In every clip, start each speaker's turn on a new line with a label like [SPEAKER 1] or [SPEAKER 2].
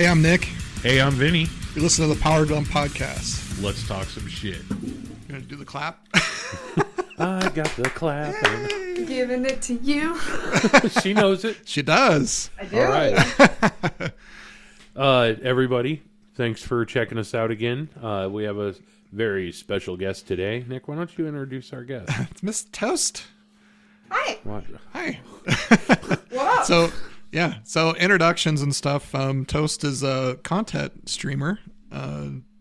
[SPEAKER 1] Hey, I'm Nick.
[SPEAKER 2] Hey, I'm Vinny.
[SPEAKER 1] You listen to the Power Gun Podcast.
[SPEAKER 2] Let's talk some shit.
[SPEAKER 1] You gonna do the clap?
[SPEAKER 2] I got the clapping.
[SPEAKER 3] Giving it to you.
[SPEAKER 2] She knows it.
[SPEAKER 1] She does.
[SPEAKER 3] I do.
[SPEAKER 2] All right. Everybody, thanks for checking us out again. We have a very special guest today. Nick, why don't you introduce our guest?
[SPEAKER 1] It's Miss Toast.
[SPEAKER 3] Hi.
[SPEAKER 2] What?
[SPEAKER 1] Hi.
[SPEAKER 3] What up?
[SPEAKER 1] So introductions and stuff. Toast is a content streamer.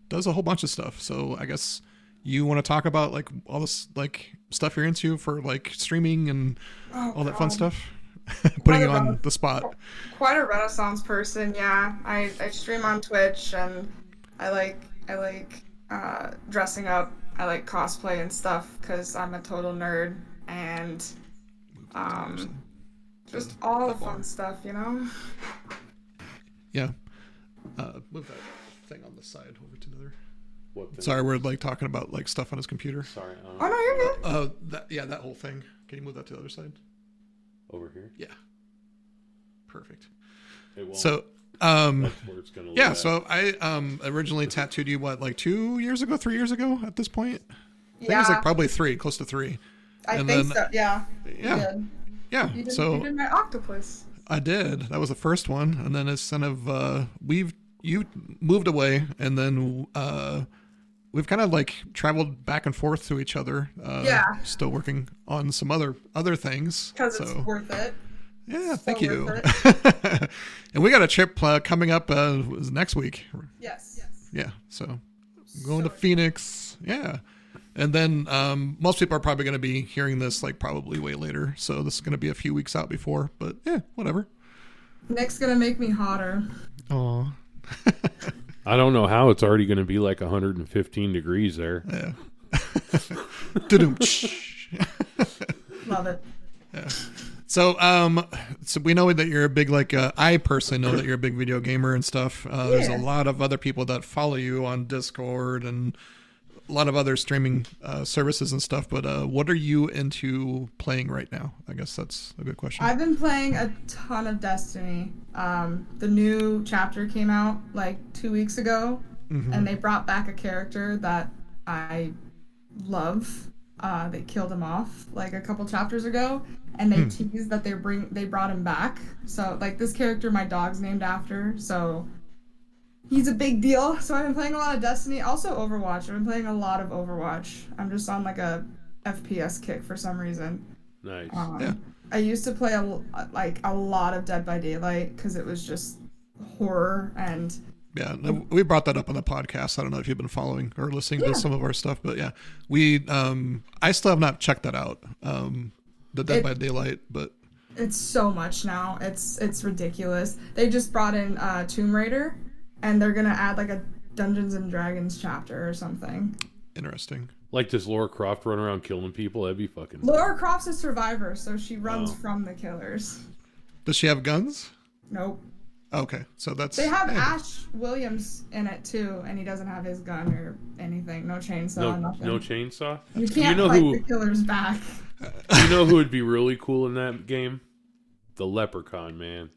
[SPEAKER 1] Does a whole bunch of stuff. So I guess you want to talk about like all this like stuff you're into for like streaming and all that fun stuff. Putting you on the spot.
[SPEAKER 3] Quite a Renaissance person, yeah. I stream on Twitch and I like dressing up. I like cosplay and stuff because I'm a total nerd and just all the fun stuff, you know?
[SPEAKER 1] Yeah. Move that thing on the side over to the other.
[SPEAKER 2] What thing?
[SPEAKER 1] Sorry, we're like talking about like stuff on his computer.
[SPEAKER 2] Sorry.
[SPEAKER 3] Oh, no, you're good.
[SPEAKER 1] That whole thing. Can you move that to the other side?
[SPEAKER 2] Over here?
[SPEAKER 1] Yeah. Perfect.
[SPEAKER 2] It won't.
[SPEAKER 1] So,
[SPEAKER 2] That's where it's gonna
[SPEAKER 1] yeah,
[SPEAKER 2] live
[SPEAKER 1] so I originally tattooed you, what, like 2 years ago, 3 years ago at this point? I think it
[SPEAKER 3] Yeah,
[SPEAKER 1] was like probably three, close to three.
[SPEAKER 3] I
[SPEAKER 1] and
[SPEAKER 3] think
[SPEAKER 1] then-
[SPEAKER 3] so, yeah.
[SPEAKER 1] Yeah.
[SPEAKER 3] You did.
[SPEAKER 1] Yeah,
[SPEAKER 3] You
[SPEAKER 1] so
[SPEAKER 3] did my octopus.
[SPEAKER 1] I did. That was the first one. And then it's kind of, you moved away and then we've kind of like traveled back and forth to each other.
[SPEAKER 3] Yeah.
[SPEAKER 1] Still working on some other things.
[SPEAKER 3] Because it's
[SPEAKER 1] So,
[SPEAKER 3] worth it.
[SPEAKER 1] yeah,
[SPEAKER 3] so
[SPEAKER 1] thank you.
[SPEAKER 3] worth
[SPEAKER 1] And we got a trip coming up was next week.
[SPEAKER 3] Yes.
[SPEAKER 1] Yeah, so going to Phoenix. Yeah. And then most people are probably going to be hearing this like probably way later. So this is going to be a few weeks out before, but yeah, whatever.
[SPEAKER 3] Nick's gonna make me hotter.
[SPEAKER 1] Oh,
[SPEAKER 2] I don't know how it's already going to be like 115 degrees there.
[SPEAKER 1] yeah. Dudum.
[SPEAKER 3] Love it.
[SPEAKER 1] So we know that you're a big I personally know that you're a big video gamer and stuff. There's a
[SPEAKER 3] Yeah.
[SPEAKER 1] lot of other people that follow you on Discord and a lot of other streaming services and stuff. But what are you into playing right now? I guess that's a good question.
[SPEAKER 3] I've been playing a ton of Destiny. The new chapter came out like 2 weeks ago, and they brought back a character that I love. They killed him off like a couple chapters ago, and they teased that they brought him back. So like this character, my dog's named after, so he's a big deal. So I've been playing a lot of Destiny. Also Overwatch. I've been playing a lot of Overwatch. I'm just on like a FPS kick for some reason.
[SPEAKER 2] Nice.
[SPEAKER 1] Yeah.
[SPEAKER 3] I used to play a lot of Dead by Daylight because it was just horror and
[SPEAKER 1] Yeah, no, we brought that up on the podcast. I don't know if you've been following or listening to some of our stuff, but yeah, I still have not checked that out. The Dead by Daylight, but
[SPEAKER 3] it's so much now. It's ridiculous. They just brought in Tomb Raider, and they're gonna add like a Dungeons and Dragons chapter or something.
[SPEAKER 1] interesting.
[SPEAKER 2] Like this Laura Croft run around killing people? That'd be fucking...
[SPEAKER 3] Lara Croft's a survivor, so she runs from the killers.
[SPEAKER 1] Does she have guns?
[SPEAKER 3] Nope.
[SPEAKER 1] Okay, so that's
[SPEAKER 3] They have
[SPEAKER 1] yeah.
[SPEAKER 3] Ash Williams in it too, and he doesn't have his gun or anything. No chainsaw, nothing.
[SPEAKER 2] No chainsaw?
[SPEAKER 3] You can't
[SPEAKER 2] know
[SPEAKER 3] fight
[SPEAKER 2] who-
[SPEAKER 3] the killers back.
[SPEAKER 2] You know who would be really cool in that game? The Leprechaun, man.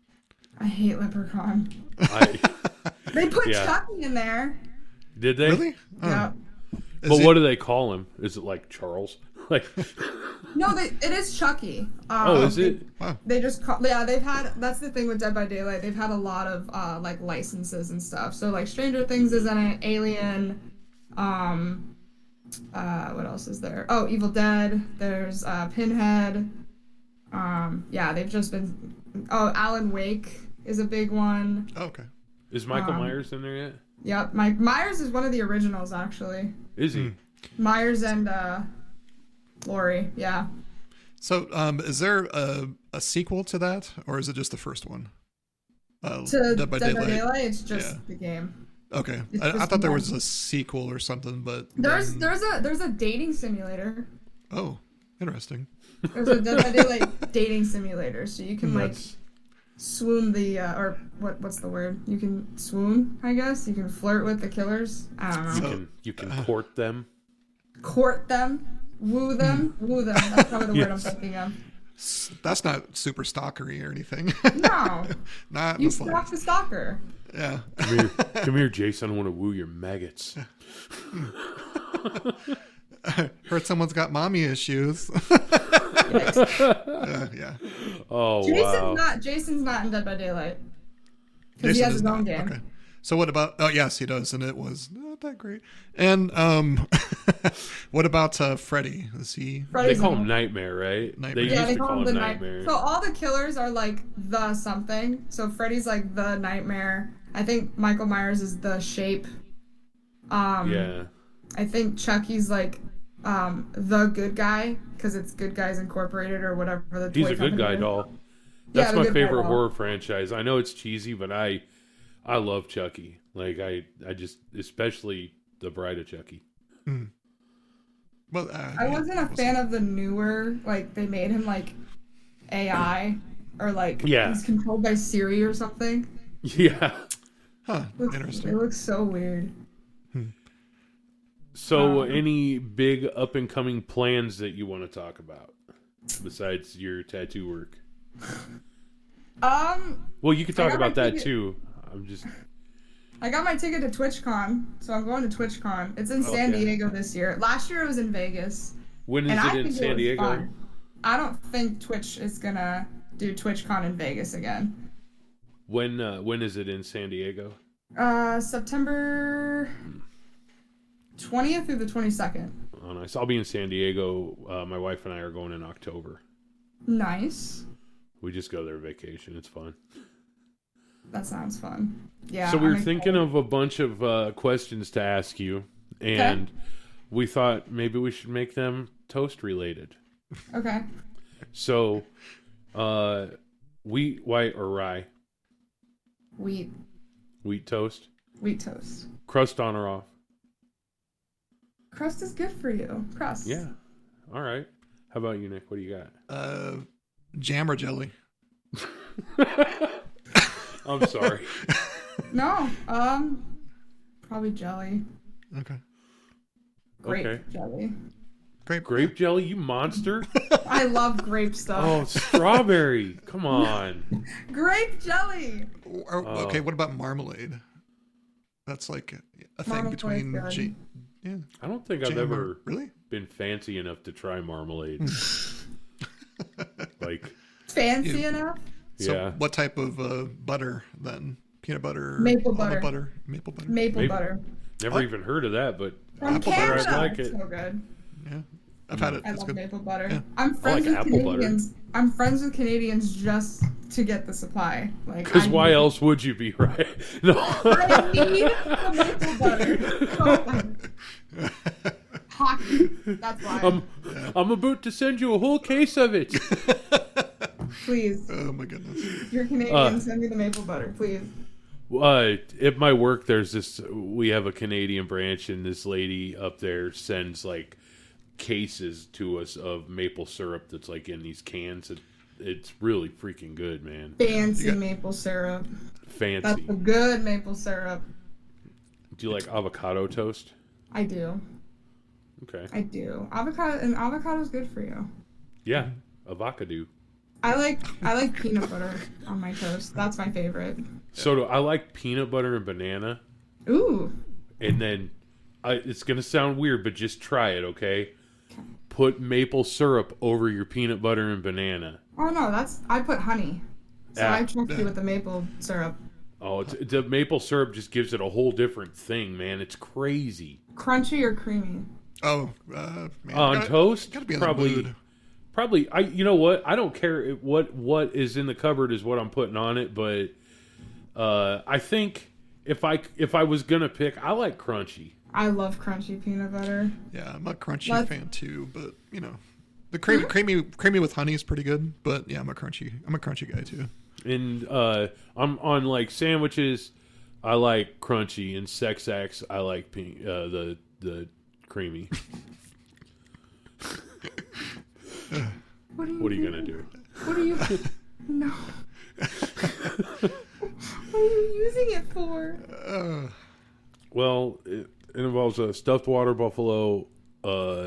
[SPEAKER 3] I hate Leprechaun. They put
[SPEAKER 2] Yeah.
[SPEAKER 3] Chucky in there.
[SPEAKER 2] Did they?
[SPEAKER 1] Really? Oh.
[SPEAKER 3] Yeah.
[SPEAKER 1] Is
[SPEAKER 2] But
[SPEAKER 1] it-
[SPEAKER 2] what do they call him? Is it like Charles? Like,
[SPEAKER 3] No, it is Chucky.
[SPEAKER 2] is it?
[SPEAKER 1] Wow.
[SPEAKER 3] They just call, yeah, they've had, that's the thing with Dead by Daylight, they've had a lot of like licenses and stuff. So like Stranger Things is in it, Alien, what else is there? Oh, Evil Dead, there's Pinhead. Yeah, they've just been, Alan Wake is a big one.
[SPEAKER 1] Oh, okay.
[SPEAKER 2] Is Michael Myers in there yet?
[SPEAKER 3] Yep, Mike Myers is one of the originals actually.
[SPEAKER 2] Is he?
[SPEAKER 3] Myers and Laurie, yeah.
[SPEAKER 1] So, is there a sequel to that, or is it just the first one?
[SPEAKER 3] To Dead by Daylight, it's just
[SPEAKER 1] Yeah.
[SPEAKER 3] the game.
[SPEAKER 1] Okay,
[SPEAKER 3] It's
[SPEAKER 1] I
[SPEAKER 3] just
[SPEAKER 1] thought there
[SPEAKER 3] one.
[SPEAKER 1] was a sequel or something, but
[SPEAKER 3] There's
[SPEAKER 1] then-
[SPEAKER 3] a dating simulator.
[SPEAKER 1] oh, interesting.
[SPEAKER 3] There's a Dead by Daylight dating simulator, so you can like
[SPEAKER 2] That's
[SPEAKER 3] swoon the or what's the word? You can swoon, I guess. You can flirt with the killers. I don't know.
[SPEAKER 1] So-
[SPEAKER 2] you can court them.
[SPEAKER 3] Court them, woo them, woo them. That's probably the word I'm
[SPEAKER 2] Yes.
[SPEAKER 3] thinking of.
[SPEAKER 1] That's not super stalkery or anything.
[SPEAKER 3] No,
[SPEAKER 1] Not in
[SPEAKER 3] you
[SPEAKER 1] the
[SPEAKER 3] stalk
[SPEAKER 1] slightest.
[SPEAKER 3] the stalker.
[SPEAKER 1] Yeah.
[SPEAKER 2] Come here, Jason. I want to woo your maggots.
[SPEAKER 1] Heard someone's got mommy issues. Yeah.
[SPEAKER 2] Oh,
[SPEAKER 3] Jason's not in Dead by Daylight. Because he
[SPEAKER 1] Jason
[SPEAKER 3] has
[SPEAKER 1] is
[SPEAKER 3] his own
[SPEAKER 1] not.
[SPEAKER 3] game.
[SPEAKER 1] Okay. So what about? Oh yes, he does, and it was not that great. And what about Freddy? Is he?
[SPEAKER 2] They
[SPEAKER 3] Freddy's
[SPEAKER 2] call
[SPEAKER 3] in
[SPEAKER 2] him
[SPEAKER 3] it.
[SPEAKER 2] Nightmare, right?
[SPEAKER 1] Nightmare.
[SPEAKER 2] They
[SPEAKER 3] Yeah,
[SPEAKER 2] used
[SPEAKER 3] they
[SPEAKER 2] to
[SPEAKER 3] call
[SPEAKER 2] call
[SPEAKER 3] him the
[SPEAKER 2] him
[SPEAKER 3] Nightmare.
[SPEAKER 2] Nightmare.
[SPEAKER 3] So all the killers are like the something. So Freddy's like the Nightmare. I think Michael Myers is the Shape.
[SPEAKER 2] Yeah.
[SPEAKER 3] I think Chucky's like the good guy because it's Good Guys Incorporated or whatever the
[SPEAKER 2] He's
[SPEAKER 3] toy
[SPEAKER 2] a good
[SPEAKER 3] company
[SPEAKER 2] guy
[SPEAKER 3] is.
[SPEAKER 2] doll.
[SPEAKER 3] Yeah,
[SPEAKER 2] That's
[SPEAKER 3] the
[SPEAKER 2] my
[SPEAKER 3] Good Guy
[SPEAKER 2] favorite
[SPEAKER 3] doll.
[SPEAKER 2] horror franchise. I know it's cheesy, but I love Chucky. Like I just, especially the Bride of Chucky.
[SPEAKER 1] Well,
[SPEAKER 3] I wasn't a fan of the newer, like they made him like AI or like
[SPEAKER 2] Yeah.
[SPEAKER 3] he's controlled by Siri or something.
[SPEAKER 2] Yeah.
[SPEAKER 1] Huh.
[SPEAKER 3] It
[SPEAKER 1] Interesting.
[SPEAKER 3] looks so weird.
[SPEAKER 2] So, any big up and coming plans that you want to talk about besides your tattoo work? Well, you could talk
[SPEAKER 3] got my
[SPEAKER 2] about that
[SPEAKER 3] ticket.
[SPEAKER 2] too. I'm just
[SPEAKER 3] I got my ticket to TwitchCon, so I'm going to TwitchCon. It's in San
[SPEAKER 2] Okay.
[SPEAKER 3] Diego this year. Last year it was in Vegas.
[SPEAKER 2] when is
[SPEAKER 3] And I
[SPEAKER 2] it in
[SPEAKER 3] think
[SPEAKER 2] San
[SPEAKER 3] was
[SPEAKER 2] Diego?
[SPEAKER 3] fun. I don't think Twitch is gonna do TwitchCon in Vegas again.
[SPEAKER 2] When is it in San Diego?
[SPEAKER 3] September 20th through the 22nd.
[SPEAKER 2] Oh, nice. I'll be in San Diego. My wife and I are going in October.
[SPEAKER 3] Nice.
[SPEAKER 2] We just go there vacation. It's fun.
[SPEAKER 3] That sounds fun. Yeah.
[SPEAKER 2] So we were
[SPEAKER 3] I'm
[SPEAKER 2] thinking
[SPEAKER 3] excited.
[SPEAKER 2] of a bunch of questions to ask you, and we thought maybe we should make them toast related.
[SPEAKER 3] Okay.
[SPEAKER 2] So, wheat, white, or rye?
[SPEAKER 3] Wheat
[SPEAKER 2] Toast.
[SPEAKER 3] toast.
[SPEAKER 2] Crust on or off?
[SPEAKER 3] Crust is good for you. Crust.
[SPEAKER 2] Yeah. All right. How about you, Nick? What do you got?
[SPEAKER 1] Jam or jelly?
[SPEAKER 2] I'm sorry.
[SPEAKER 3] No. Probably jelly.
[SPEAKER 1] Okay.
[SPEAKER 3] Grape
[SPEAKER 2] Okay.
[SPEAKER 3] jelly.
[SPEAKER 2] Grape jelly, you monster.
[SPEAKER 3] I love grape stuff.
[SPEAKER 2] Oh, strawberry. Come on.
[SPEAKER 3] Grape jelly.
[SPEAKER 1] Okay. What about marmalade? That's like a thing
[SPEAKER 3] Marmalade
[SPEAKER 1] between.
[SPEAKER 3] good.
[SPEAKER 1] Yeah.
[SPEAKER 2] I don't think I've
[SPEAKER 1] Jam
[SPEAKER 2] ever
[SPEAKER 1] really.
[SPEAKER 2] been fancy enough to try marmalade. Like,
[SPEAKER 3] Fancy enough?
[SPEAKER 1] So
[SPEAKER 2] yeah.
[SPEAKER 1] what type of butter then? Peanut butter?
[SPEAKER 3] Maple
[SPEAKER 1] almond
[SPEAKER 3] butter.
[SPEAKER 1] Maple butter.
[SPEAKER 3] Maple butter.
[SPEAKER 2] Never even heard of that, but
[SPEAKER 3] From
[SPEAKER 1] Apple butter,
[SPEAKER 3] Canada.
[SPEAKER 2] I like it.
[SPEAKER 3] So good.
[SPEAKER 1] Yeah. I've had it.
[SPEAKER 3] I
[SPEAKER 1] It's
[SPEAKER 3] love
[SPEAKER 1] good.
[SPEAKER 3] maple butter.
[SPEAKER 1] Yeah.
[SPEAKER 3] I'm friends
[SPEAKER 2] like
[SPEAKER 3] with
[SPEAKER 2] apple butter.
[SPEAKER 3] Canadians. I'm friends with Canadians just to get the supply. Like,
[SPEAKER 2] because
[SPEAKER 3] I
[SPEAKER 2] why
[SPEAKER 3] need-
[SPEAKER 2] else would you be, right? No.
[SPEAKER 3] I need the maple butter. So bad. Hockey. That's why.
[SPEAKER 2] I'm about to send you a whole case of it.
[SPEAKER 3] Please.
[SPEAKER 1] Oh my goodness.
[SPEAKER 3] If you're Canadian, send me the maple butter, please.
[SPEAKER 2] At my work, we have a Canadian branch, and this lady up there sends like cases to us of maple syrup that's like in these cans. It's really freaking good, man.
[SPEAKER 3] Fancy
[SPEAKER 1] got-
[SPEAKER 3] maple syrup. That's
[SPEAKER 2] Fancy.
[SPEAKER 3] a good maple syrup.
[SPEAKER 2] Do you like avocado toast?
[SPEAKER 3] I do.
[SPEAKER 2] Okay.
[SPEAKER 3] I do. Avocado is good for you.
[SPEAKER 2] Yeah, avocado.
[SPEAKER 3] I like peanut butter on my toast. That's my favorite.
[SPEAKER 2] So I like peanut butter and banana,
[SPEAKER 3] Ooh.
[SPEAKER 2] and then it's gonna sound weird, but just try it, okay? Put maple syrup over your peanut butter and banana.
[SPEAKER 3] Oh no, I put honey. So
[SPEAKER 2] Ah.
[SPEAKER 3] I tricked you with the maple syrup.
[SPEAKER 2] Oh, the maple syrup just gives it a whole different thing, man. It's crazy.
[SPEAKER 3] Crunchy or creamy?
[SPEAKER 1] Oh, man.
[SPEAKER 2] On toast,
[SPEAKER 1] Gotta be in
[SPEAKER 2] probably.
[SPEAKER 1] the mood.
[SPEAKER 2] Probably, you know what? I don't care what is in the cupboard is what I'm putting on it, but I think if I was gonna pick, I like crunchy.
[SPEAKER 3] I love crunchy peanut butter.
[SPEAKER 1] Yeah, I'm a crunchy
[SPEAKER 3] What?
[SPEAKER 1] fan too, but you know, the creamy with honey is pretty good. But yeah, I'm a crunchy guy too.
[SPEAKER 2] And I'm on like sandwiches, I like crunchy, and sex acts, I like the creamy.
[SPEAKER 3] What
[SPEAKER 2] What are you gonna do?
[SPEAKER 3] What are you? No. What are you using it for?
[SPEAKER 2] Well, it involves a stuffed water buffalo,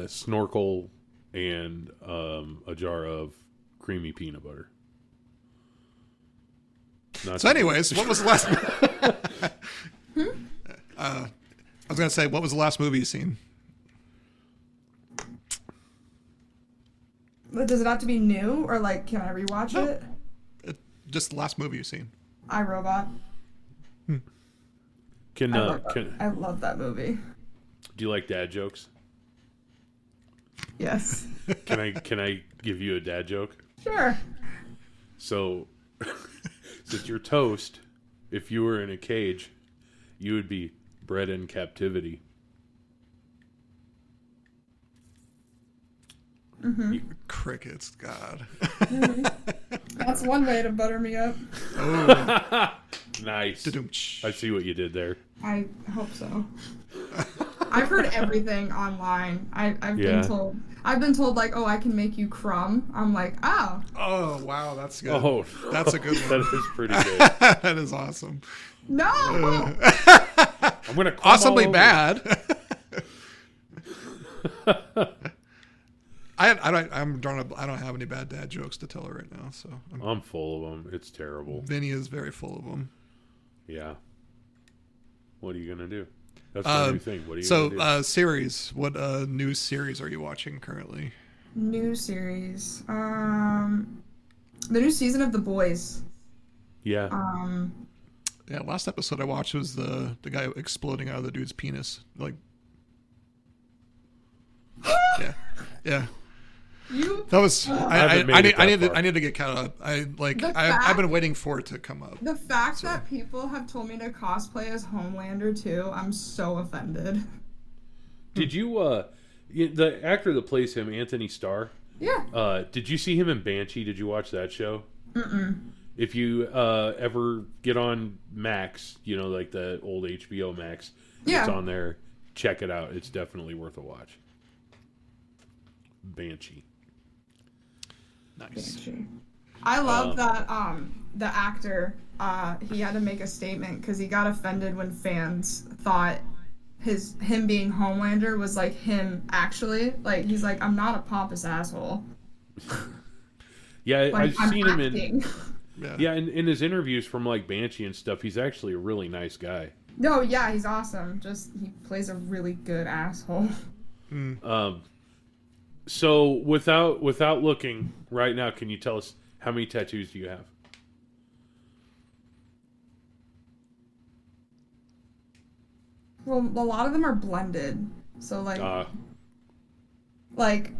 [SPEAKER 2] snorkel, and a jar of creamy peanut butter. Not
[SPEAKER 1] So, anyways, what was the last? was gonna say, what was the last movie you seen?
[SPEAKER 3] But does it have to be new, or like, can I rewatch
[SPEAKER 1] No.
[SPEAKER 3] it?
[SPEAKER 1] Just the last movie you seen.
[SPEAKER 3] iRobot. I love that movie.
[SPEAKER 2] Do you like dad jokes?
[SPEAKER 3] Yes.
[SPEAKER 2] Can I give you a dad joke?
[SPEAKER 3] Sure.
[SPEAKER 2] So, since you're toast, if you were in a cage, you would be bred in captivity.
[SPEAKER 1] Crickets, God.
[SPEAKER 3] That's one way to butter me up.
[SPEAKER 1] Oh,
[SPEAKER 2] Nice.
[SPEAKER 1] da-doom-tsh.
[SPEAKER 2] I see what you did there.
[SPEAKER 3] I hope so. I've heard everything online. I've
[SPEAKER 2] Yeah.
[SPEAKER 3] been told like, oh, I can make you crumb. I'm like, oh.
[SPEAKER 1] Oh, wow, that's good.
[SPEAKER 2] Oh,
[SPEAKER 1] That's a good
[SPEAKER 2] that
[SPEAKER 1] one.
[SPEAKER 2] is pretty good.
[SPEAKER 1] That is awesome.
[SPEAKER 3] No.
[SPEAKER 2] I'm gonna crumb
[SPEAKER 1] Awesomely
[SPEAKER 2] all over.
[SPEAKER 1] bad. I'm drawing up. I don't have any bad dad jokes to tell her right now. So
[SPEAKER 2] I'm full of them. It's terrible.
[SPEAKER 1] Vinny is very full of them.
[SPEAKER 2] Yeah. What are you gonna do? That's my new thing. What are you gonna do?
[SPEAKER 1] So series. What new series are you watching currently?
[SPEAKER 3] New series. The new season of The Boys.
[SPEAKER 2] Yeah.
[SPEAKER 1] Yeah, last episode I watched was the guy exploding out of the dude's penis. Like, yeah, yeah.
[SPEAKER 3] You.
[SPEAKER 1] That was. I
[SPEAKER 2] haven't made it that
[SPEAKER 1] need
[SPEAKER 2] far.
[SPEAKER 1] I need to get caught up. I've
[SPEAKER 3] fact-
[SPEAKER 1] been waiting for it to come up.
[SPEAKER 3] The fact that people have told me to cosplay as Homelander too, I'm so offended.
[SPEAKER 2] Did you the actor that plays him, Anthony Starr?
[SPEAKER 3] Yeah.
[SPEAKER 2] Did you see him in Banshee? Did you watch that show? If you ever get on Max, you know, like the old HBO Max,
[SPEAKER 3] Yeah.
[SPEAKER 2] it's on there. Check it out. It's definitely worth a watch. Banshee.
[SPEAKER 1] Nice.
[SPEAKER 3] I love that the actor he had to make a statement because he got offended when fans thought him being Homelander was like him actually. Like he's like, I'm not a pompous asshole.
[SPEAKER 2] Yeah,
[SPEAKER 3] Like,
[SPEAKER 2] I've
[SPEAKER 3] I'm
[SPEAKER 2] seen him in.
[SPEAKER 3] acting.
[SPEAKER 2] Yeah, in his interviews from like Banshee and stuff, he's actually a really nice guy.
[SPEAKER 3] No, yeah, he's awesome. Just he plays a really good asshole.
[SPEAKER 2] So without looking right now, can you tell us how many tattoos do you have?
[SPEAKER 3] Well, a lot of them are blended. So like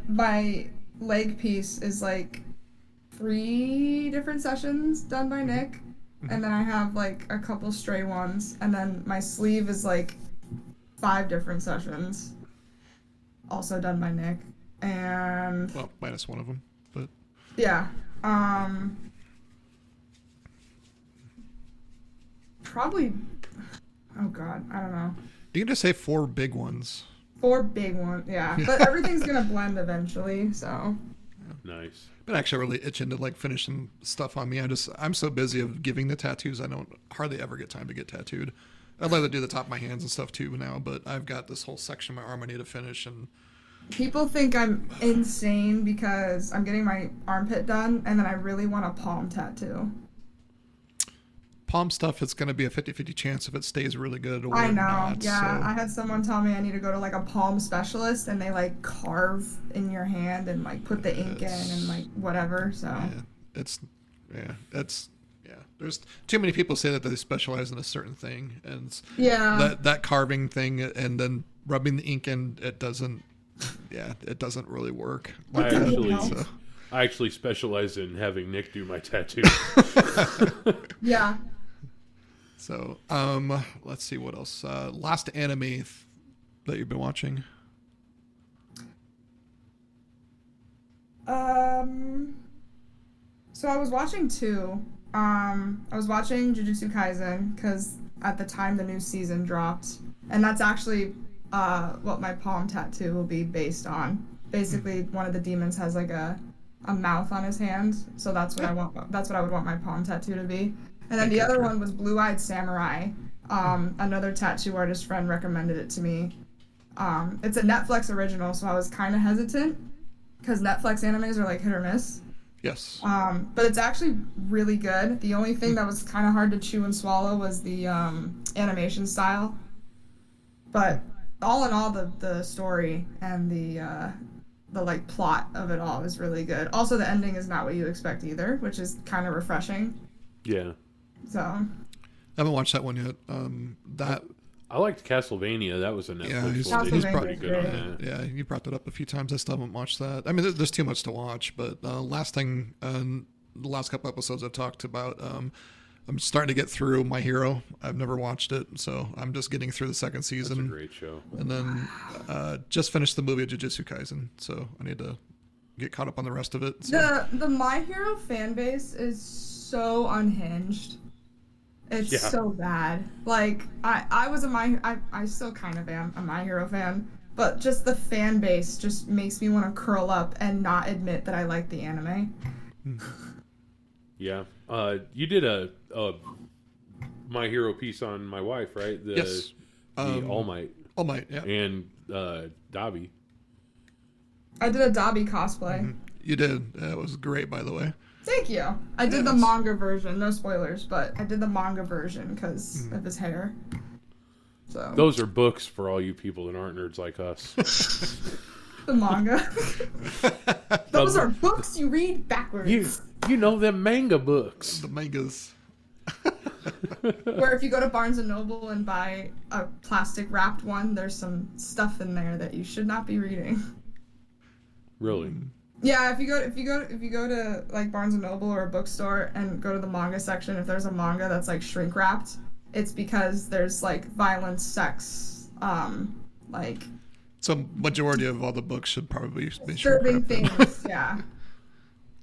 [SPEAKER 3] my leg piece is like 3 different sessions done by Nick, and then I have like a couple stray ones, and then my sleeve is like 5 different sessions, also done by Nick, and
[SPEAKER 1] Well, minus one of them, but
[SPEAKER 3] yeah, probably, oh god, I don't know.
[SPEAKER 1] you can just say 4 big ones.
[SPEAKER 3] 4 big ones, yeah, but everything's gonna blend eventually, so.
[SPEAKER 2] Nice.
[SPEAKER 1] Been actually really itching to like finish some stuff on me. I'm so busy of giving the tattoos. I don't hardly ever get time to get tattooed. I'd like to do the top of my hands and stuff too now, but I've got this whole section of my arm I need to finish. And
[SPEAKER 3] People think I'm insane because I'm getting my armpit done and then I really want a palm tattoo.
[SPEAKER 1] palm stuff, it's going to be a 50-50 chance if it stays really good or
[SPEAKER 3] I know,
[SPEAKER 1] not.
[SPEAKER 3] yeah.
[SPEAKER 1] So,
[SPEAKER 3] I had someone tell me I need to go to like a palm specialist and they like carve in your hand and like put the ink in and like whatever, so.
[SPEAKER 1] yeah, there's too many people say that they specialize in a certain thing, and
[SPEAKER 3] Yeah.
[SPEAKER 1] that carving thing and then rubbing the ink in, it doesn't really work.
[SPEAKER 2] I actually specialize in having Nick do my tattoo.
[SPEAKER 3] Yeah.
[SPEAKER 1] So, let's see what else. Last anime that you've been watching.
[SPEAKER 3] So I was watching 2. I was watching Jujutsu Kaisen because at the time the new season dropped, and that's actually what my palm tattoo will be based on. Basically, one of the demons has like a mouth on his hand, so that's what I want. That's what I would want my palm tattoo to be. And then the other one was Blue Eyed Samurai. Another tattoo artist friend recommended it to me. It's a Netflix original, so I was kind of hesitant because Netflix animes are like hit or miss.
[SPEAKER 1] Yes.
[SPEAKER 3] But it's actually really good. The only thing that was kind of hard to chew and swallow was the animation style. But all in all, the story and the like plot of it all is really good. Also, the ending is not what you expect either, which is kind of refreshing.
[SPEAKER 2] Yeah.
[SPEAKER 3] So
[SPEAKER 1] I haven't watched that one yet. That
[SPEAKER 2] I liked Castlevania. That was a Netflix
[SPEAKER 1] he's-
[SPEAKER 2] one. They did
[SPEAKER 1] he's
[SPEAKER 2] pretty good on that.
[SPEAKER 1] yeah, you brought that up a few times. I still haven't watched that. I mean, there's too much to watch. But last thing, the last couple episodes I've talked about, I'm starting to get through My Hero. I've never watched it, so I'm just getting through the second
[SPEAKER 2] That's a
[SPEAKER 1] season,
[SPEAKER 2] great show.
[SPEAKER 1] and then just finished the movie of Jujutsu Kaisen. So I need to get caught up on the rest of it. So.
[SPEAKER 3] the My Hero fan base is so unhinged. It's
[SPEAKER 2] Yeah.
[SPEAKER 3] so bad. Like I was I still kind of am a My Hero fan, but just the fan base just makes me want to curl up and not admit that I like the anime.
[SPEAKER 2] Yeah. You did a My Hero piece on my wife, right?
[SPEAKER 1] Yes.
[SPEAKER 2] The All Might
[SPEAKER 1] All Might, yeah.
[SPEAKER 2] and Dobby.
[SPEAKER 3] I did a Dobby cosplay.
[SPEAKER 1] You did. It was great, by the way.
[SPEAKER 3] Thank you. I did the
[SPEAKER 1] Yes.
[SPEAKER 3] manga version. No spoilers, but I did the manga version because of his hair. So
[SPEAKER 2] Those are books for all you people that aren't nerds like us.
[SPEAKER 3] the manga. Those are books you read backwards.
[SPEAKER 2] You know them manga books.
[SPEAKER 1] The mangas.
[SPEAKER 3] Where if you go to Barnes and Noble and buy a plastic wrapped one, there's some stuff in there that you should not be reading.
[SPEAKER 2] Really?
[SPEAKER 3] Yeah, if you go to like Barnes and Noble or a bookstore and go to the manga section, if there's a manga that's like shrink wrapped, it's because there's like violence, sex, like
[SPEAKER 1] So majority of all the books should probably be
[SPEAKER 3] disturbing
[SPEAKER 1] shrink-wrapped.
[SPEAKER 3] things. Yeah,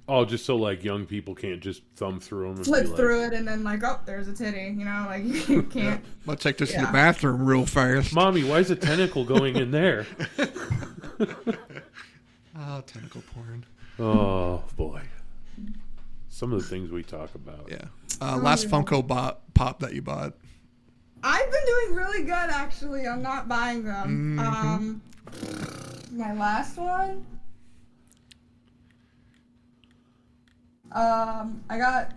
[SPEAKER 2] Oh, just so like young people can't just thumb through them and
[SPEAKER 3] flip
[SPEAKER 2] be like,
[SPEAKER 3] through it and then like, oh, there's a titty. You know, like you can't.
[SPEAKER 1] I'll take this to
[SPEAKER 3] Yeah.
[SPEAKER 1] the bathroom real fast.
[SPEAKER 2] Mommy, why is a tentacle going in there?
[SPEAKER 1] Oh, tentacle porn.
[SPEAKER 2] Oh boy. Some of the things we talk about.
[SPEAKER 1] Yeah. Last Funko Pop that you bought.
[SPEAKER 3] I've been doing really good actually. I'm not buying them. My last one. I got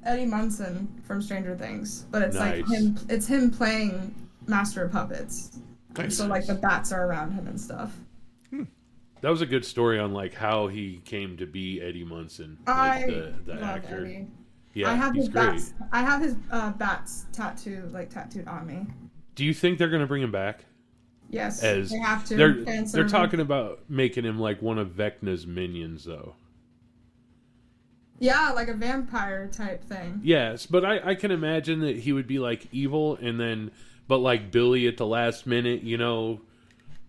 [SPEAKER 3] Eddie Munson from Stranger Things, but it's like
[SPEAKER 2] Nice.
[SPEAKER 3] him. It's him playing Master of Puppets.
[SPEAKER 1] Nice.
[SPEAKER 3] So like the bats are around him and stuff.
[SPEAKER 2] That was a good story on like how he came to be Eddie Munson, like
[SPEAKER 3] I
[SPEAKER 2] the
[SPEAKER 3] love
[SPEAKER 2] actor.
[SPEAKER 3] Eddie.
[SPEAKER 2] Yeah,
[SPEAKER 3] I have
[SPEAKER 2] he's
[SPEAKER 3] his
[SPEAKER 2] great.
[SPEAKER 3] bats. I have his bats tattooed on me.
[SPEAKER 2] Do you think they're gonna bring him back?
[SPEAKER 3] Yes,
[SPEAKER 2] As
[SPEAKER 3] they have to.
[SPEAKER 2] they're
[SPEAKER 3] Fan
[SPEAKER 2] they're
[SPEAKER 3] service.
[SPEAKER 2] talking about making him like one of Vecna's minions, though.
[SPEAKER 3] Yeah, like a vampire type thing.
[SPEAKER 2] Yes, but I can imagine that he would be like evil, and then but like Billy at the last minute, you know.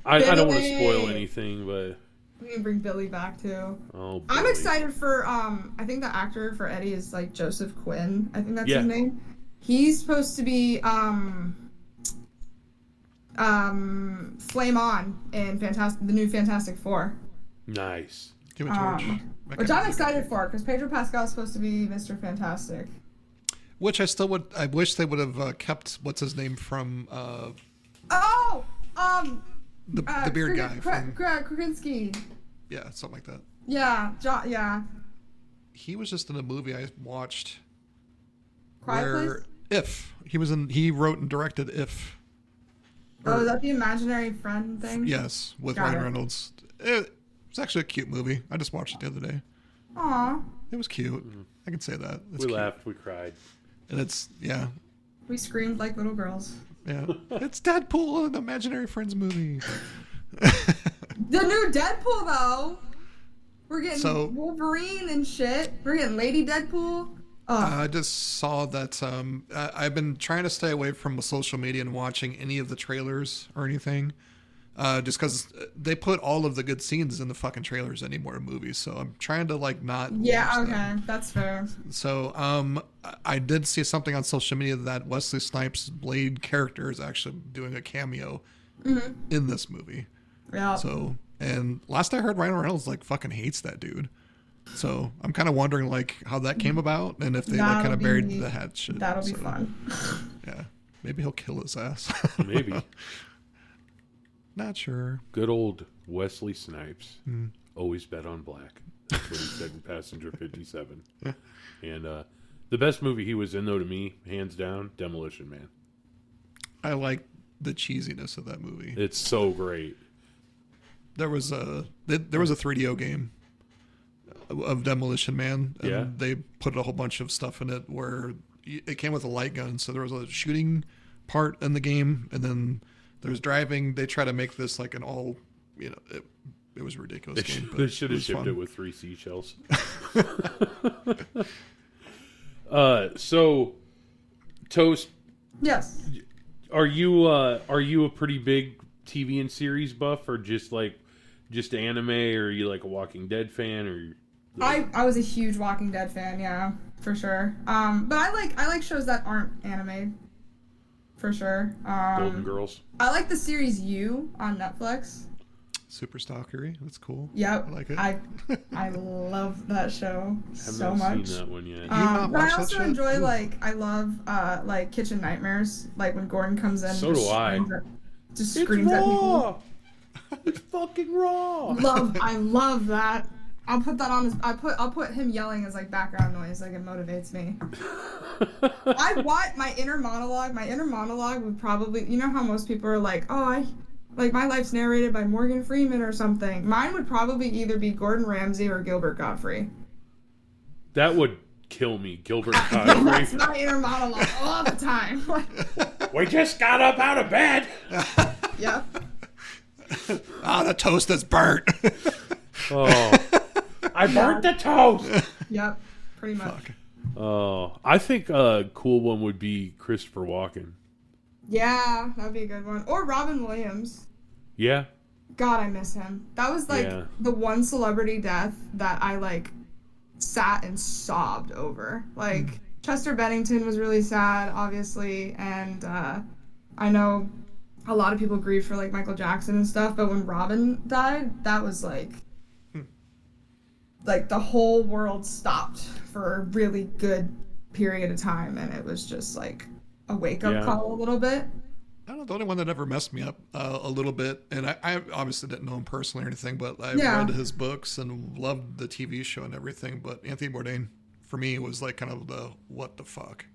[SPEAKER 2] I don't want to spoil
[SPEAKER 3] Billy!
[SPEAKER 2] anything, but
[SPEAKER 3] We can bring Billy back too.
[SPEAKER 2] oh,
[SPEAKER 3] I'm
[SPEAKER 2] Billy.
[SPEAKER 3] excited for I think the actor for Eddie is like Joseph Quinn. I think that's
[SPEAKER 2] Yeah.
[SPEAKER 3] his name. He's supposed to be Flame On in the new Fantastic Four.
[SPEAKER 2] Nice.
[SPEAKER 1] Human Torch.
[SPEAKER 3] Which I'm excited for because Pedro Pascal is supposed to be Mr. Fantastic.
[SPEAKER 1] Which I wish they would have kept what's his name from
[SPEAKER 3] Oh,
[SPEAKER 1] the beard guy from
[SPEAKER 3] Krasinski.
[SPEAKER 1] yeah, something like that.
[SPEAKER 3] Yeah, yeah.
[SPEAKER 1] He was just in a movie I watched
[SPEAKER 3] Quiet Place?
[SPEAKER 1] If he wrote and directed If.
[SPEAKER 3] Oh, is that the imaginary friend thing?
[SPEAKER 1] Yes, with
[SPEAKER 3] Got
[SPEAKER 1] Ryan
[SPEAKER 3] it.
[SPEAKER 1] Reynolds. It's actually a cute movie. I just watched it the other day.
[SPEAKER 3] Aw,
[SPEAKER 1] It was cute. I can say that. It's
[SPEAKER 2] We
[SPEAKER 1] cute.
[SPEAKER 2] laughed, we cried.
[SPEAKER 1] And it's yeah.
[SPEAKER 3] we screamed like little girls.
[SPEAKER 1] Yeah. It's Deadpool, an imaginary friends movie.
[SPEAKER 3] The new Deadpool, though. We're getting
[SPEAKER 1] So-
[SPEAKER 3] Wolverine and shit. We're getting Lady Deadpool. Oh,
[SPEAKER 1] I just saw that I've been trying to stay away from the social media and watching any of the trailers or anything. Just because they put all of the good scenes in the fucking trailers anymore in movies, so I'm trying to like not.
[SPEAKER 3] yeah,
[SPEAKER 1] watch
[SPEAKER 3] okay,
[SPEAKER 1] them.
[SPEAKER 3] that's fair.
[SPEAKER 1] So I did see something on social media that Wesley Snipes' Blade character is actually doing a cameo in this movie.
[SPEAKER 3] Yeah.
[SPEAKER 1] So and last I heard, Ryan Reynolds like fucking hates that dude. So I'm kind of wondering like how that came about and if they like kind
[SPEAKER 3] That'll
[SPEAKER 1] of buried
[SPEAKER 3] be-
[SPEAKER 1] the hatchet.
[SPEAKER 3] That'll be
[SPEAKER 1] So,
[SPEAKER 3] fun.
[SPEAKER 1] Yeah, maybe he'll kill his ass.
[SPEAKER 2] Maybe.
[SPEAKER 1] Not sure.
[SPEAKER 2] Good old Wesley Snipes.
[SPEAKER 1] Hmm.
[SPEAKER 2] Always bet on black. That's what he said in Passenger 57. And the best movie he was in, though, to me, hands down, Demolition Man.
[SPEAKER 1] I like the cheesiness of that movie.
[SPEAKER 2] It's so great.
[SPEAKER 1] There was a 3DO game of Demolition Man, and
[SPEAKER 2] Yeah.
[SPEAKER 1] they put a whole bunch of stuff in it where it came with a light gun, so there was a shooting part in the game, and then there's driving. They try to make this like an all, it was a ridiculous game.
[SPEAKER 2] They should have shipped
[SPEAKER 1] fun.
[SPEAKER 2] it with 3 seashells. So, Toast,
[SPEAKER 3] Yes.
[SPEAKER 2] are you a pretty big TV and series buff, or just anime, or are you like a Walking Dead fan, or?
[SPEAKER 3] I was a huge Walking Dead fan, yeah, for sure. But I like shows that aren't anime, for sure.
[SPEAKER 2] Golden Girls.
[SPEAKER 3] I like the series You on Netflix.
[SPEAKER 1] Super Stalkery. That's cool.
[SPEAKER 3] Yep.
[SPEAKER 1] I like it.
[SPEAKER 3] I love that show so
[SPEAKER 2] I've
[SPEAKER 3] much.
[SPEAKER 2] not seen that one yet.
[SPEAKER 1] not
[SPEAKER 3] But I
[SPEAKER 1] watched that
[SPEAKER 3] also
[SPEAKER 1] shit?
[SPEAKER 3] enjoy
[SPEAKER 1] Ooh.
[SPEAKER 3] I love like Kitchen Nightmares, like when Gordon comes in.
[SPEAKER 2] So
[SPEAKER 3] and just
[SPEAKER 2] do I.
[SPEAKER 3] screams just screams at people.
[SPEAKER 2] It's fucking raw.
[SPEAKER 3] I love that. I'll put that on. I'll put him yelling as like background noise. Like it motivates me. I want my inner monologue. My inner monologue would probably, how most people are like, oh, my life's narrated by Morgan Freeman or something. Mine would probably either be Gordon Ramsay or Gilbert Gottfried.
[SPEAKER 2] That would kill me, Gilbert
[SPEAKER 3] That's
[SPEAKER 2] Gottfried.
[SPEAKER 3] my inner monologue all the time.
[SPEAKER 2] We just got up out of bed.
[SPEAKER 3] Yep.
[SPEAKER 1] The toast is burnt.
[SPEAKER 2] Oh, I burnt the toast.
[SPEAKER 3] Yep. Pretty much.
[SPEAKER 1] Fuck.
[SPEAKER 2] Oh, I think a cool one would be Christopher Walken.
[SPEAKER 3] Yeah, that'd be a good one. Or Robin Williams.
[SPEAKER 2] Yeah,
[SPEAKER 3] God, I miss him. That was
[SPEAKER 2] Yeah.
[SPEAKER 3] the one celebrity death that I sat and sobbed over. Chester Bennington was really sad, obviously, and I know a lot of people grieve for Michael Jackson and stuff, but when Robin died, that was like the whole world stopped for a really good period of time, and it was just a wake-up
[SPEAKER 2] Yeah.
[SPEAKER 3] call a little bit.
[SPEAKER 1] I don't know, the only one that ever messed me up a little bit, and I obviously didn't know him personally or anything, but I
[SPEAKER 3] Yeah.
[SPEAKER 1] read his books and loved the TV show and everything. But Anthony Bourdain, for me, was kind of the what the fuck.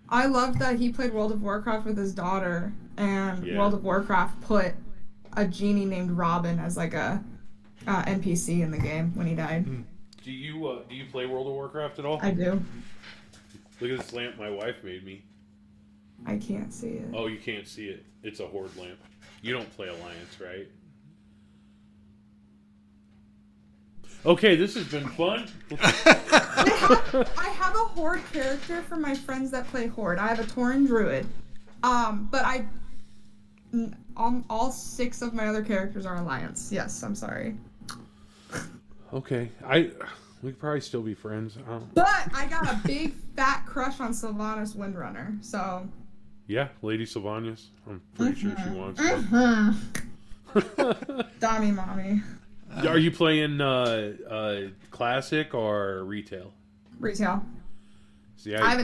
[SPEAKER 3] I loved that he played World of Warcraft with his daughter, and
[SPEAKER 2] Yeah.
[SPEAKER 3] World of Warcraft put a genie named Robin as a NPC in the game when he died.
[SPEAKER 2] Do you play World of Warcraft at all?
[SPEAKER 3] I do.
[SPEAKER 2] Look at this lamp my wife made me.
[SPEAKER 3] I can't see it.
[SPEAKER 2] Oh, you can't see it. It's a Horde lamp. You don't play Alliance, right? Okay, this has been fun.
[SPEAKER 3] I have a Horde character for my friends that play Horde. I have a Tauren Druid. But all 6 of my other characters are Alliance. Yes, I'm sorry.
[SPEAKER 2] Okay, we could probably still be friends.
[SPEAKER 3] But I got a big fat crush on Sylvanas Windrunner, so...
[SPEAKER 2] Yeah, Lady Sylvanas. I'm pretty sure she wants to.
[SPEAKER 3] Dommy mommy.
[SPEAKER 2] Are you playing classic or retail?
[SPEAKER 3] Retail.
[SPEAKER 2] See,
[SPEAKER 3] I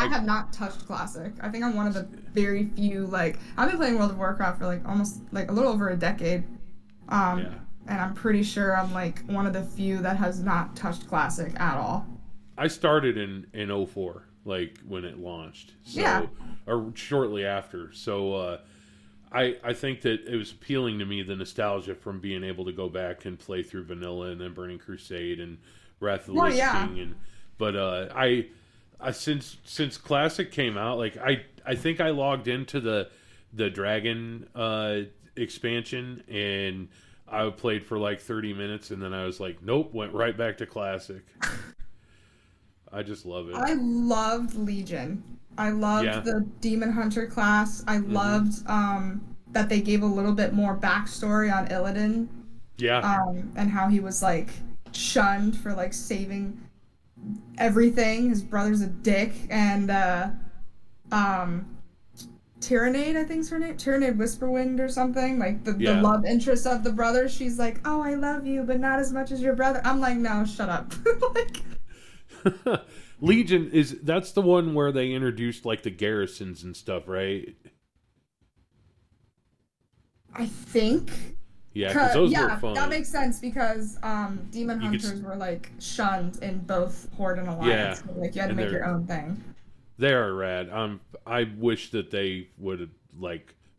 [SPEAKER 3] have not touched Classic. I think I'm one of the very few, I've been playing World of Warcraft for almost a little over a decade.
[SPEAKER 2] Yeah.
[SPEAKER 3] And I'm pretty sure I'm one of the few that has not touched Classic at all.
[SPEAKER 2] I started in 04, when it launched. So,
[SPEAKER 3] Yeah.
[SPEAKER 2] Or shortly after. So I think that it was appealing to me, the nostalgia from being able to go back and play through Vanilla and then Burning Crusade and Wrath of the Lich King. But I since Classic came out, I think I logged into the Dragon expansion, and I played for 30 minutes, and then I was like, nope, went right back to Classic. I just love it.
[SPEAKER 3] I loved Legion. I loved
[SPEAKER 2] Yeah.
[SPEAKER 3] the Demon Hunter class. I loved that they gave a little bit more backstory on Illidan.
[SPEAKER 2] Yeah.
[SPEAKER 3] And how he was shunned for saving everything. His brother's a dick, and Tyrannade, I think's her name. Tyrannade Whisperwind or something. The
[SPEAKER 2] Yeah.
[SPEAKER 3] love interest of the brother. She's like, oh, I love you, but not as much as your brother. I'm like, no, shut up.
[SPEAKER 2] Legion that's the one where they introduced the garrisons and stuff, right?
[SPEAKER 3] I think.
[SPEAKER 2] Yeah, because those
[SPEAKER 3] yeah,
[SPEAKER 2] were fun.
[SPEAKER 3] that makes sense because Demon
[SPEAKER 2] You could
[SPEAKER 3] Hunters were shunned in both Horde and Alliance.
[SPEAKER 2] Yeah,
[SPEAKER 3] So, you had to
[SPEAKER 2] and
[SPEAKER 3] make
[SPEAKER 2] they're-
[SPEAKER 3] your own thing.
[SPEAKER 2] They are rad. I wish that they would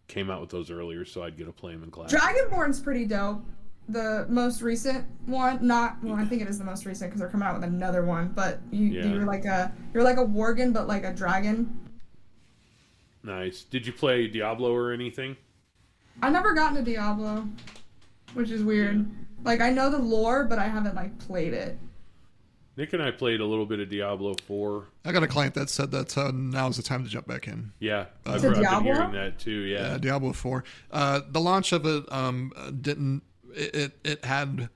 [SPEAKER 2] came out with those earlier, so I'd get to play them in class.
[SPEAKER 3] Dragonborn's pretty dope. The most recent one, not well, I think it is the most recent because they're coming out with another one. But you're like a worgen, but like a dragon.
[SPEAKER 2] Nice. Did you play Diablo or anything?
[SPEAKER 3] I never got into Diablo, which is weird. Yeah. Like I know the lore, but I haven't like played it.
[SPEAKER 2] Nick and I played a little bit of Diablo 4.
[SPEAKER 1] I got a client that said that now's the time to jump back in.
[SPEAKER 2] Yeah, I've been hearing that too. Yeah,
[SPEAKER 1] Diablo 4. The launch of it didn't. It had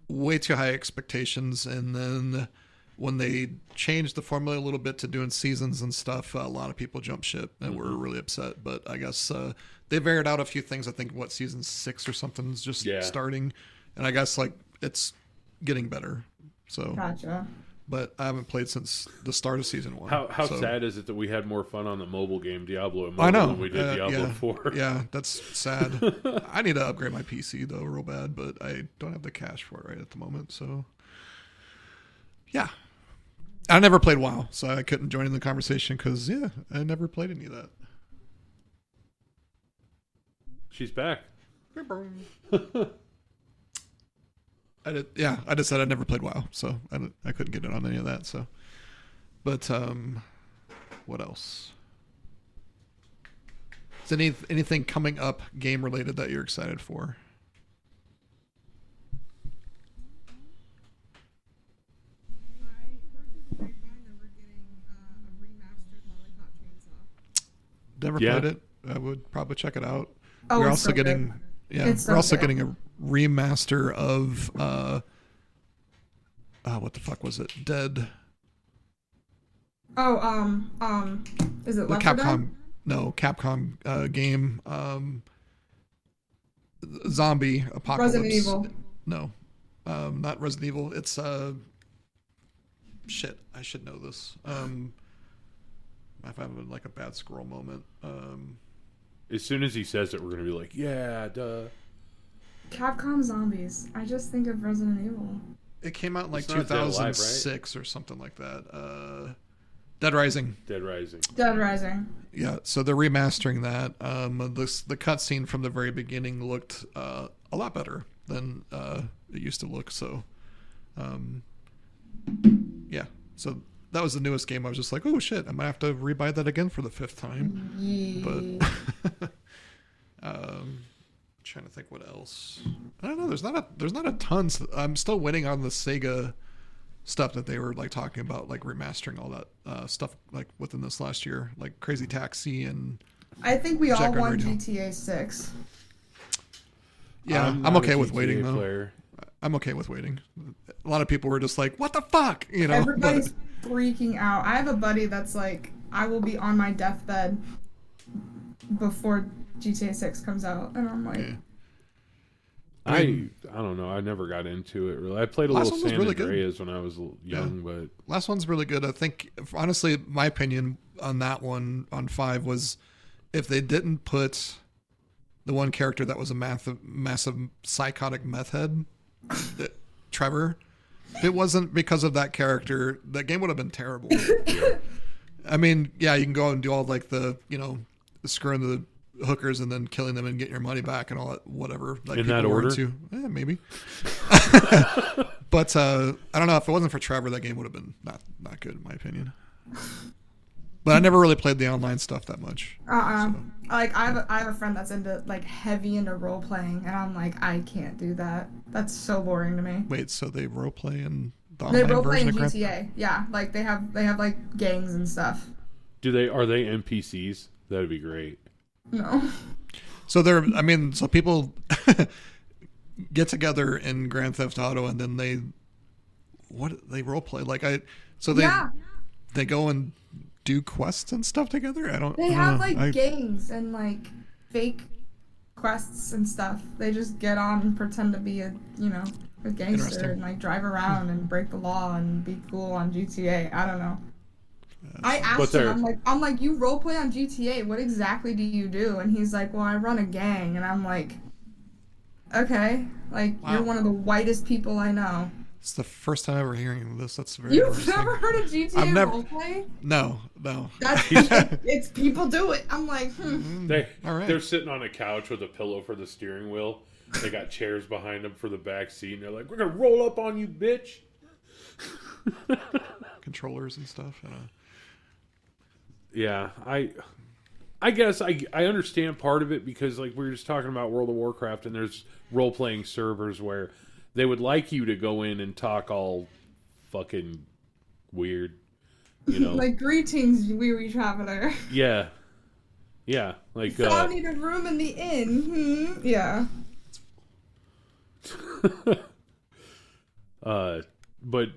[SPEAKER 1] way too high expectations, and then when they changed the formula a little bit to doing seasons and stuff, a lot of people jumped ship and were really upset. But I guess they varied out a few things. I think season 6 or something is just starting, and I guess like it's getting better. So
[SPEAKER 3] gotcha.
[SPEAKER 1] But I haven't played since the start of season 1.
[SPEAKER 2] How sad is it that we had more fun on the mobile game Diablo Immortal
[SPEAKER 1] I know.
[SPEAKER 2] than we did Diablo 4?
[SPEAKER 1] Yeah, that's sad. I need to upgrade my PC though, real bad, but I don't have the cash for it right at the moment. So yeah, I never played WoW, so I couldn't join in the conversation because I never played any of that.
[SPEAKER 2] She's back.
[SPEAKER 1] I just said I never played WoW, so I couldn't get in on any of that. So, but what else? Is anything coming up game related that you're excited for? Never played it. I would probably check it out.
[SPEAKER 3] Oh,
[SPEAKER 1] we're also getting getting a remaster of what the fuck was it? Dead.
[SPEAKER 3] Oh, is it Left 4 Dead?
[SPEAKER 1] No, Capcom game. Zombie apocalypse.
[SPEAKER 3] Resident Evil.
[SPEAKER 1] No, not Resident Evil. It's shit. I should know this. I'm having like a bad scroll moment.
[SPEAKER 2] As soon as he says it, we're gonna be like, yeah, duh.
[SPEAKER 3] Capcom Zombies. I just think of Resident Evil.
[SPEAKER 1] It came out in like 2006 or something like that. Dead Rising.
[SPEAKER 2] Dead Rising.
[SPEAKER 1] Yeah, so they're remastering that. The cutscene from the very beginning looked a lot better than it used to look. So, yeah. So that was the newest game. I was just like, oh shit, I might have to rebuy that again for the 5th time.
[SPEAKER 3] Yeah.
[SPEAKER 1] But trying to think what else. I don't know. There's not a ton. I'm still waiting on the Sega stuff that they were like talking about, like remastering all that stuff like within this last year, like Crazy Taxi and.
[SPEAKER 3] I think we all want GTA 6.
[SPEAKER 1] Yeah, I'm okay with waiting though. I'm okay with waiting. A lot of people were just like, "What the fuck?" You know.
[SPEAKER 3] Everybody's freaking out. I have a buddy that's like, I will be on my deathbed before GTA 6 comes out, and I'm like,
[SPEAKER 1] yeah.
[SPEAKER 2] I don't know. I never got into it really. I played a little San Andreas when I was young, but
[SPEAKER 1] last one's really good. I think, honestly, my opinion on that one on 5 was if they didn't put the one character that was a massive psychotic meth head, Trevor, if it wasn't because of that character, that game would have been terrible. I mean, yeah, you can go and do all like the screwing the hookers and then killing them and getting your money back and all that, whatever. Like
[SPEAKER 2] in that order?
[SPEAKER 1] Maybe. But I don't know. If it wasn't for Trevor, that game would have been not good in my opinion. But I never really played the online stuff that much. So.
[SPEAKER 3] Like I have a friend that's heavy into role playing, and I'm like, I can't do that. That's so boring to me.
[SPEAKER 1] Wait, so they role play in the online version?
[SPEAKER 3] They role play in
[SPEAKER 1] of
[SPEAKER 3] GTA. Yeah, like they have like gangs and stuff.
[SPEAKER 2] Are they NPCs? That'd be great.
[SPEAKER 3] No.
[SPEAKER 1] So so people get together in Grand Theft Auto and then they role play they go and do quests and stuff together.
[SPEAKER 3] They have gangs and like fake quests and stuff. They just get on and pretend to be a gangster and like drive around and break the law and be cool on GTA. I don't know. I asked him, I'm like, you roleplay on GTA, what exactly do you do? And he's like, well, I run a gang. And I'm like, okay, like, wow. You're one of the whitest people I know.
[SPEAKER 1] It's the first time ever hearing this. That's very
[SPEAKER 3] You've
[SPEAKER 1] interesting.
[SPEAKER 3] never heard of GTA
[SPEAKER 1] I've never-
[SPEAKER 3] roleplay?
[SPEAKER 1] No.
[SPEAKER 3] That's it's people do it. I'm like,
[SPEAKER 1] All right.
[SPEAKER 2] They're sitting on a couch with a pillow for the steering wheel. They got chairs behind them for the back seat, and they're like, "We're gonna roll up on you, bitch."
[SPEAKER 1] Controllers and stuff.
[SPEAKER 2] Yeah, I guess I understand part of it because like we were just talking about World of Warcraft, and there's role playing servers where they would like you to go in and talk all fucking weird, you know.
[SPEAKER 3] like greetings, weary traveler.
[SPEAKER 2] Yeah, like
[SPEAKER 3] So I need a room in the inn. Yeah.
[SPEAKER 2] but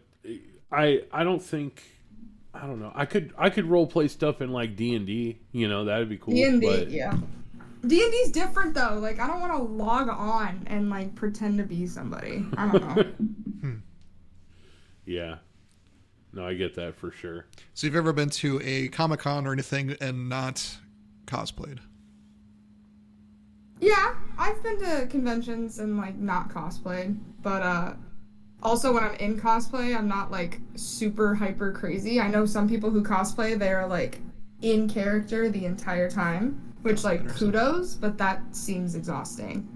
[SPEAKER 2] I don't think. I don't know. I could role play stuff in like D&D. You know, that'd be cool.
[SPEAKER 3] D&D,
[SPEAKER 2] but
[SPEAKER 3] yeah. D&D's different though. Like I don't want to log on and like pretend to be somebody. I don't know.
[SPEAKER 2] Yeah. No, I get that for sure.
[SPEAKER 1] So you've ever been to a Comic-Con or anything and not cosplayed?
[SPEAKER 3] Yeah, I've been to conventions and like not cosplayed, but also when I'm in cosplay, I'm not like super hyper crazy. I know some people who cosplay, they're like in character the entire time, which like kudos, but that seems exhausting.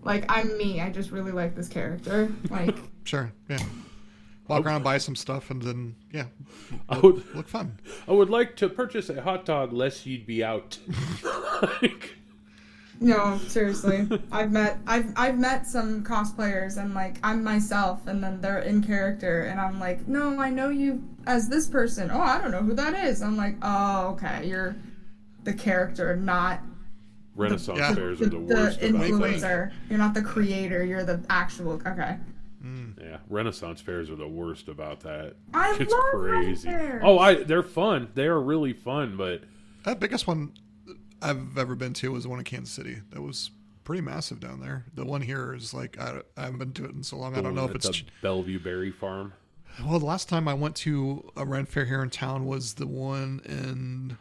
[SPEAKER 3] Like I'm me, I just really like this character. Like
[SPEAKER 1] Sure, yeah. Walk around and buy some stuff and then, yeah, look fun.
[SPEAKER 2] I would like to purchase a hot dog lest you'd be out.
[SPEAKER 3] no, seriously. I've met some cosplayers and like I'm myself and then they're in character and I'm like, "No, I know you as this person." "Oh, I don't know who that is." I'm like, "Oh, okay. You're the character, not
[SPEAKER 2] Renaissance fairs are the worst.
[SPEAKER 3] The influencer. You're not the creator, you're the actual okay."
[SPEAKER 2] Yeah, Renaissance fairs are the worst about that.
[SPEAKER 3] I
[SPEAKER 2] It's
[SPEAKER 3] love
[SPEAKER 2] crazy.
[SPEAKER 3] fairs.
[SPEAKER 2] Oh, they're fun. They are really fun, but
[SPEAKER 1] The biggest one I've ever been to was the one in Kansas City. That was pretty massive down there. The one here is like, I haven't been to it in so long. I don't know if it's...
[SPEAKER 2] the Bellevue Berry Farm.
[SPEAKER 1] Well, the last time I went to a Ren Fair here in town was the one in...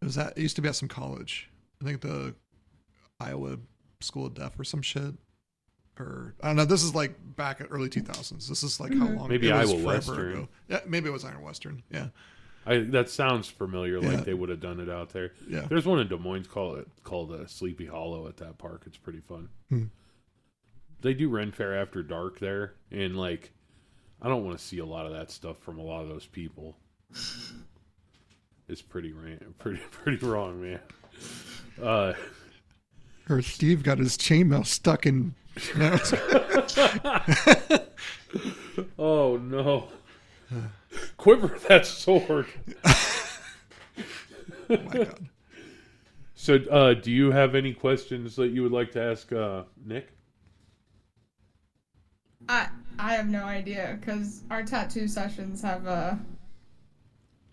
[SPEAKER 1] It used to be at some college. I think the Iowa School of Deaf or some shit. Or I don't know. This is like back at early 2000s. This is like how long?
[SPEAKER 2] Maybe
[SPEAKER 1] it was
[SPEAKER 2] Iowa
[SPEAKER 1] forever
[SPEAKER 2] Western.
[SPEAKER 1] ago. Yeah, maybe it was Iowa Western. Yeah.
[SPEAKER 2] That sounds familiar.
[SPEAKER 1] Yeah.
[SPEAKER 2] Like they would have done it out there.
[SPEAKER 1] Yeah.
[SPEAKER 2] There's one in Des Moines called Sleepy Hollow at that park. It's pretty fun. They do Ren Fair after dark there, and like I don't want to see a lot of that stuff from a lot of those people. It's pretty wrong, man.
[SPEAKER 1] Or Steve got his chainmail stuck in.
[SPEAKER 2] Oh no! Quiver that sword.
[SPEAKER 1] Oh my God.
[SPEAKER 2] So, do you have any questions that you would like to ask Nick?
[SPEAKER 3] I have no idea because our tattoo sessions have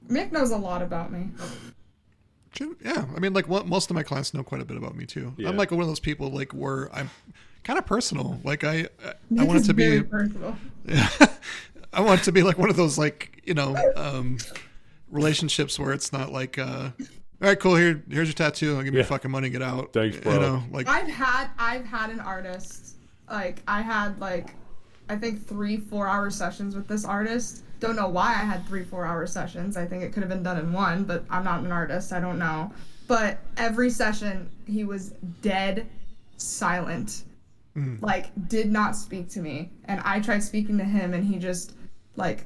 [SPEAKER 3] Mick knows a lot about me.
[SPEAKER 1] Yeah, I mean, like most of my clients know quite a bit about me too.
[SPEAKER 2] Yeah.
[SPEAKER 1] I'm like one of those people like where I'm kind of personal. Like I
[SPEAKER 3] Mick
[SPEAKER 1] want it
[SPEAKER 3] is
[SPEAKER 1] to be.
[SPEAKER 3] very personal.
[SPEAKER 1] I want it to be like one of those like relationships where it's not like all right, cool. Here's your tattoo. I'll give me your fucking money. Get out.
[SPEAKER 2] Thanks, bro.
[SPEAKER 1] You know, like
[SPEAKER 3] I've had an artist like I had like I think 3-4 hour sessions with this artist. Don't know why I had 3-4 hour sessions. I think it could have been done in one, but I'm not an artist. I don't know. But every session he was dead silent. Like did not speak to me. And I tried speaking to him and he just like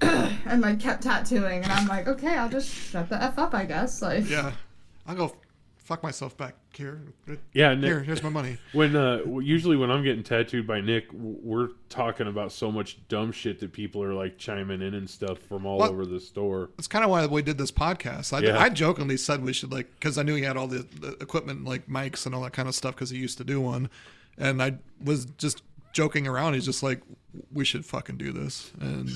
[SPEAKER 3] and like kept tattooing and I'm like, okay, I'll just shut the F up, I guess. Like
[SPEAKER 1] yeah, I'll go fuck myself back here.
[SPEAKER 2] Yeah, Nick,
[SPEAKER 1] Here's my money.
[SPEAKER 2] when usually when I'm getting tattooed by Nick, we're talking about so much dumb shit that people are like chiming in and stuff from all over the store.
[SPEAKER 1] That's kind of why we did this podcast. I jokingly said we should like, because I knew he had all the equipment like mics and all that kind of stuff because he used to do one, and I was just joking around. He's just like, we should fucking do this, and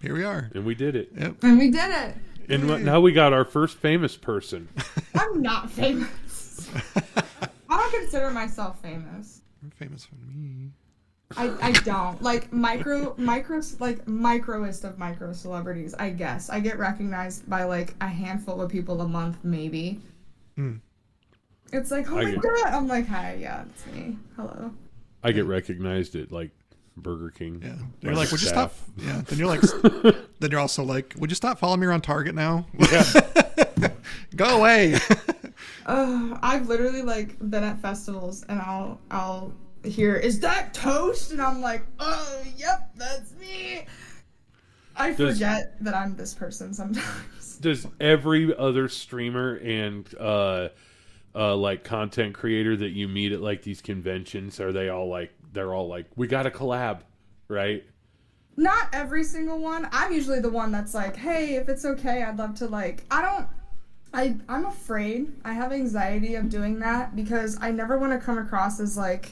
[SPEAKER 1] here we are.
[SPEAKER 2] And we did it.
[SPEAKER 1] Yep.
[SPEAKER 3] and we did it.
[SPEAKER 2] And now we got our first famous person.
[SPEAKER 3] I'm not famous. I don't consider myself famous.
[SPEAKER 1] You're famous for me.
[SPEAKER 3] I don't. Like microest of micro celebrities, I guess. I get recognized by like a handful of people a month, maybe. It's like, oh my God. I'm like, hi, yeah, it's me. Hello.
[SPEAKER 2] I get recognized at like Burger King.
[SPEAKER 1] Yeah.
[SPEAKER 2] by
[SPEAKER 1] You're
[SPEAKER 2] the
[SPEAKER 1] like, would you stop?
[SPEAKER 2] staff.
[SPEAKER 1] Yeah. Then you're like, then you're also like, would you stop following me around Target now?
[SPEAKER 2] Yeah.
[SPEAKER 1] Go away.
[SPEAKER 3] I've literally like been at festivals and I'll hear, is that Toast? And I'm like, oh, yep, that's me. I forget that I'm this person sometimes.
[SPEAKER 2] Does every other streamer and like content creator that you meet at like these conventions, are they all like, they're all like, we got to collab, right?
[SPEAKER 3] Not every single one. I'm usually the one that's like, hey, if it's okay, I'd love to like, I'm afraid. I have anxiety of doing that because I never want to come across as like,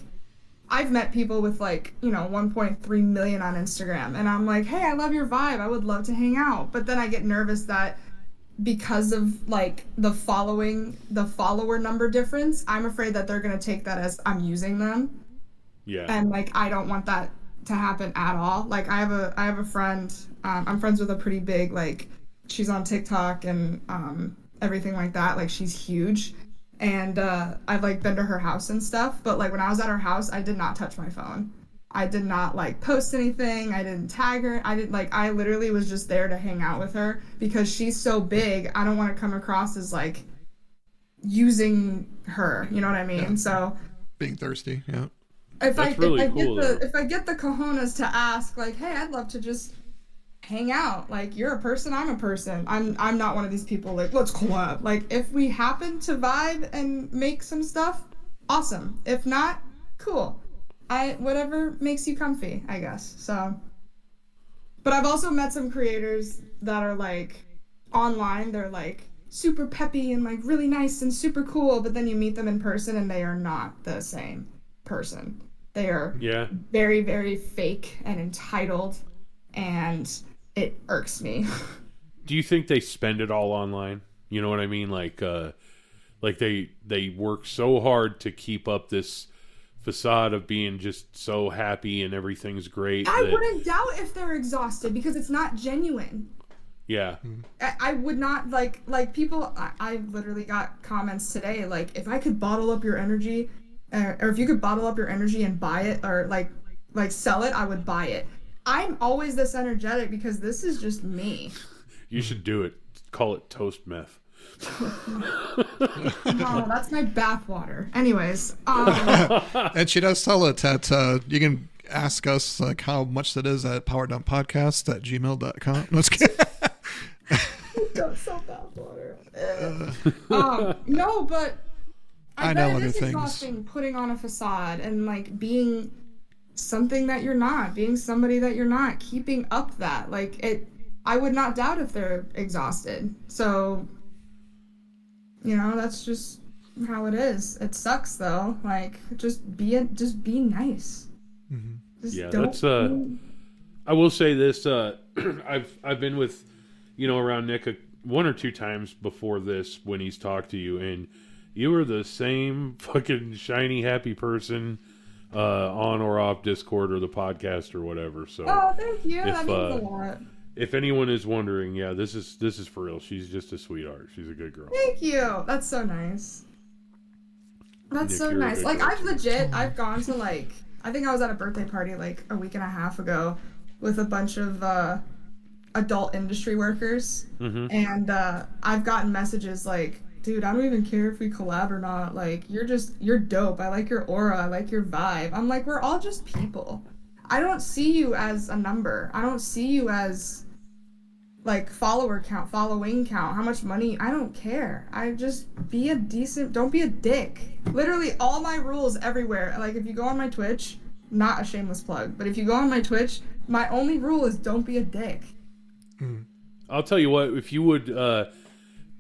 [SPEAKER 3] I've met people with like, 1.3 million on Instagram and I'm like, hey, I love your vibe. I would love to hang out. But then I get nervous that because of like the follower number difference, I'm afraid that they're going to take that as I'm using them.
[SPEAKER 2] Yeah.
[SPEAKER 3] And like, I don't want that to happen at all. Like I have a friend, I'm friends with a pretty big, like she's on TikTok and, everything like that. Like she's huge. And I've like been to her house and stuff, but like when I was at her house, I did not touch my phone. I did not like post anything. I didn't tag her. I literally was just there to hang out with her because she's so big. I don't want to come across as like using her. You know what I mean?
[SPEAKER 1] Yeah.
[SPEAKER 3] So
[SPEAKER 1] Being thirsty. Yeah.
[SPEAKER 3] if I get the cojones to ask like, hey, I'd love to just hang out. Like you're a person, I'm a person. I'm not one of these people like let's collab. Like if we happen to vibe and make some stuff, awesome. If not, cool. Whatever makes you comfy, I guess. So, but I've also met some creators that are like online. They're like super peppy and like really nice and super cool. But then you meet them in person and they are not the same person. They are very, very fake and entitled, and it irks me.
[SPEAKER 2] Do you think they spend it all online? You know what I mean? Like they work so hard to keep up this facade of being just so happy and everything's great.
[SPEAKER 3] I wouldn't doubt if they're exhausted because it's not genuine.
[SPEAKER 2] Yeah.
[SPEAKER 3] I would not like people. I literally got comments today like, if I could bottle up your energy, or if you could bottle up your energy and buy it, or like sell it, I would buy it. I'm always this energetic because this is just me.
[SPEAKER 2] You should do it. Call it toast meth.
[SPEAKER 3] No, that's my bathwater. Anyways,
[SPEAKER 1] And she does sell it at, you can ask us like how much that is at powerdumppodcast@gmail.com. Let's get.
[SPEAKER 3] don't sell bathwater. No, but
[SPEAKER 1] I
[SPEAKER 3] bet
[SPEAKER 1] know
[SPEAKER 3] it
[SPEAKER 1] other
[SPEAKER 3] is
[SPEAKER 1] things.
[SPEAKER 3] exhausting putting on a facade and like being something that you're not, being somebody that you're not, keeping up that like it. I would not doubt if they're exhausted. So, that's just how it is. It sucks though. Like just be nice.
[SPEAKER 1] Mm-hmm.
[SPEAKER 2] Yeah, that's I will say this. I've been with, around Nick one or two times before this when he's talked to you, and you were the same fucking shiny happy person on or off Discord or the podcast or whatever. So
[SPEAKER 3] oh, thank you. That means a lot.
[SPEAKER 2] If anyone is wondering, yeah, this is for real. She's just a sweetheart. She's a good girl.
[SPEAKER 3] Thank you. That's so nice. That's
[SPEAKER 2] Nick,
[SPEAKER 3] so
[SPEAKER 2] you're a
[SPEAKER 3] nice.
[SPEAKER 2] good
[SPEAKER 3] Like
[SPEAKER 2] girl.
[SPEAKER 3] I've gone to like, I think I was at a birthday party like a week and a half ago with a bunch of adult industry workers, and I've gotten messages like, dude, I don't even care if we collab or not. Like, you're dope. I like your aura. I like your vibe. I'm like, we're all just people. I don't see you as a number. I don't see you as like follower count, following count, how much money. I don't care. I just don't be a dick. Literally all my rules everywhere. Like if you go on my Twitch, not a shameless plug, but if you go on my Twitch, my only rule is don't be a dick.
[SPEAKER 2] I'll tell you what, if you would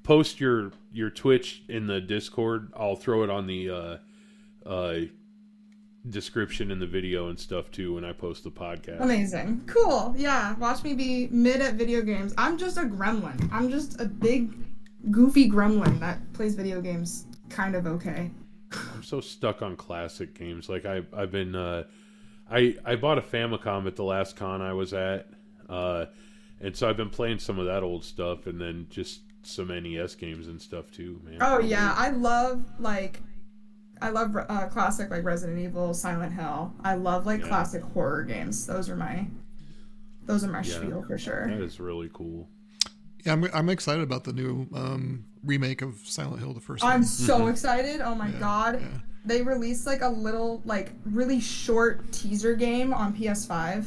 [SPEAKER 2] post your Twitch in the Discord, I'll throw it on the description in the video and stuff too when I post the podcast.
[SPEAKER 3] Amazing. Cool. Yeah. Watch me be mid at video games. I'm just a gremlin. I'm just a big, goofy gremlin that plays video games kind of okay.
[SPEAKER 2] I'm so stuck on classic games. Like I've been I bought a Famicom at the last con I was at, and so I've been playing some of that old stuff, and then just some NES games and stuff too, man.
[SPEAKER 3] Oh yeah, I love like classic like Resident Evil, Silent Hill. I love like
[SPEAKER 2] Yeah.
[SPEAKER 3] classic horror games. Those are my spiel for sure.
[SPEAKER 2] That is really cool.
[SPEAKER 1] Yeah, I'm excited about the new remake of Silent Hill, the first
[SPEAKER 3] I'm
[SPEAKER 1] one.
[SPEAKER 3] so excited. Oh my
[SPEAKER 1] Yeah,
[SPEAKER 3] god.
[SPEAKER 1] yeah.
[SPEAKER 3] They released like a little like really short teaser game on PS5.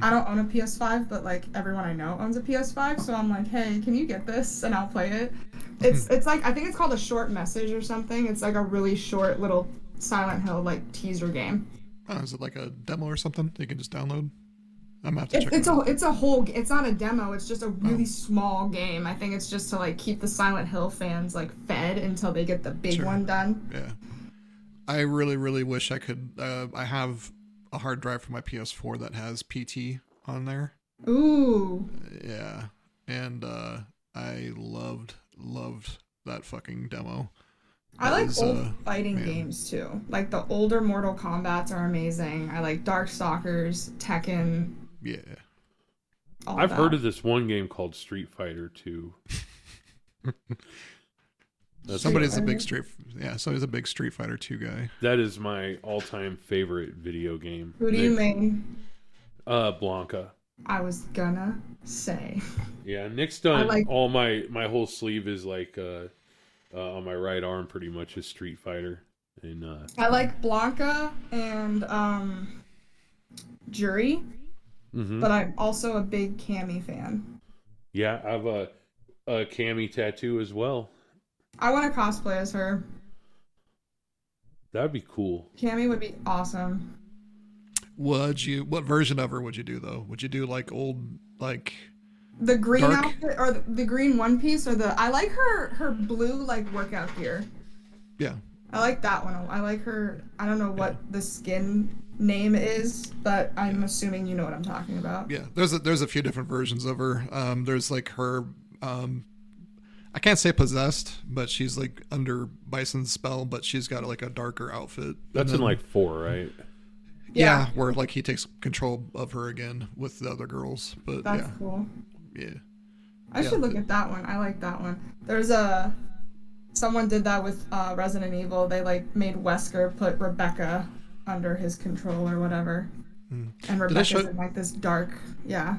[SPEAKER 3] I don't own a PS5, but like everyone I know owns a PS5, so I'm like, "Hey, can you get this and I'll play it?" It's like I think it's called a short message or something. It's like a really short little Silent Hill like teaser game.
[SPEAKER 1] Oh, is it like a demo or something you can just download? I'm gonna have to check it out.
[SPEAKER 3] It's not a demo, it's just a really small game. I think it's just to like keep the Silent Hill fans like fed until they get the big
[SPEAKER 1] Sure.
[SPEAKER 3] one done.
[SPEAKER 1] Yeah. I really, really wish I could. I have a hard drive for my PS4 that has PT on there.
[SPEAKER 3] Ooh.
[SPEAKER 1] Yeah. And I loved that fucking demo.
[SPEAKER 3] I
[SPEAKER 1] That
[SPEAKER 3] like
[SPEAKER 1] is,
[SPEAKER 3] old fighting
[SPEAKER 1] man.
[SPEAKER 3] games too. Like the older Mortal Kombats are amazing. I like Darkstalkers, Tekken,
[SPEAKER 1] Yeah.
[SPEAKER 3] all
[SPEAKER 2] I've
[SPEAKER 3] that.
[SPEAKER 2] heard of this one game called Street Fighter 2.
[SPEAKER 1] Somebody's a
[SPEAKER 3] Fighter?
[SPEAKER 1] big somebody's a big Street Fighter 2 guy.
[SPEAKER 2] That is my all-time favorite video game.
[SPEAKER 3] Who do you mean?
[SPEAKER 2] Blanca.
[SPEAKER 3] I was gonna say.
[SPEAKER 2] Yeah, Nick's done
[SPEAKER 3] I like-
[SPEAKER 2] all my whole sleeve is like on my right arm pretty much is Street Fighter. And
[SPEAKER 3] I like Blanca and Jury,
[SPEAKER 2] mhm.
[SPEAKER 3] but I'm also a big Cammy fan.
[SPEAKER 2] Yeah, I have a Cammy tattoo as well.
[SPEAKER 3] I want to cosplay as her.
[SPEAKER 2] That'd be cool.
[SPEAKER 3] Cammy would be awesome.
[SPEAKER 1] What version of her would you do though? Would you do like old like
[SPEAKER 3] The green
[SPEAKER 1] Dark?
[SPEAKER 3] outfit or the green one piece or I like her blue like workout gear.
[SPEAKER 1] yeah.
[SPEAKER 3] I like that one. I like her. I don't know what the skin name is, but I'm assuming you know what I'm talking about.
[SPEAKER 1] Yeah, there's a few different versions of her. There's like her. I can't say possessed, but she's like under Bison's spell, but she's got like a darker outfit.
[SPEAKER 2] That's
[SPEAKER 1] And
[SPEAKER 2] in
[SPEAKER 1] then-
[SPEAKER 2] like 4, right?
[SPEAKER 1] yeah, where like he takes control of her again with the other girls. But
[SPEAKER 3] That's cool.
[SPEAKER 1] yeah.
[SPEAKER 3] I
[SPEAKER 1] Yeah,
[SPEAKER 3] should look at that one. I like that one. There's someone did that with Resident Evil. They like made Wesker put Rebecca under his control or whatever. And Rebecca's
[SPEAKER 1] show-
[SPEAKER 3] in like this dark, yeah.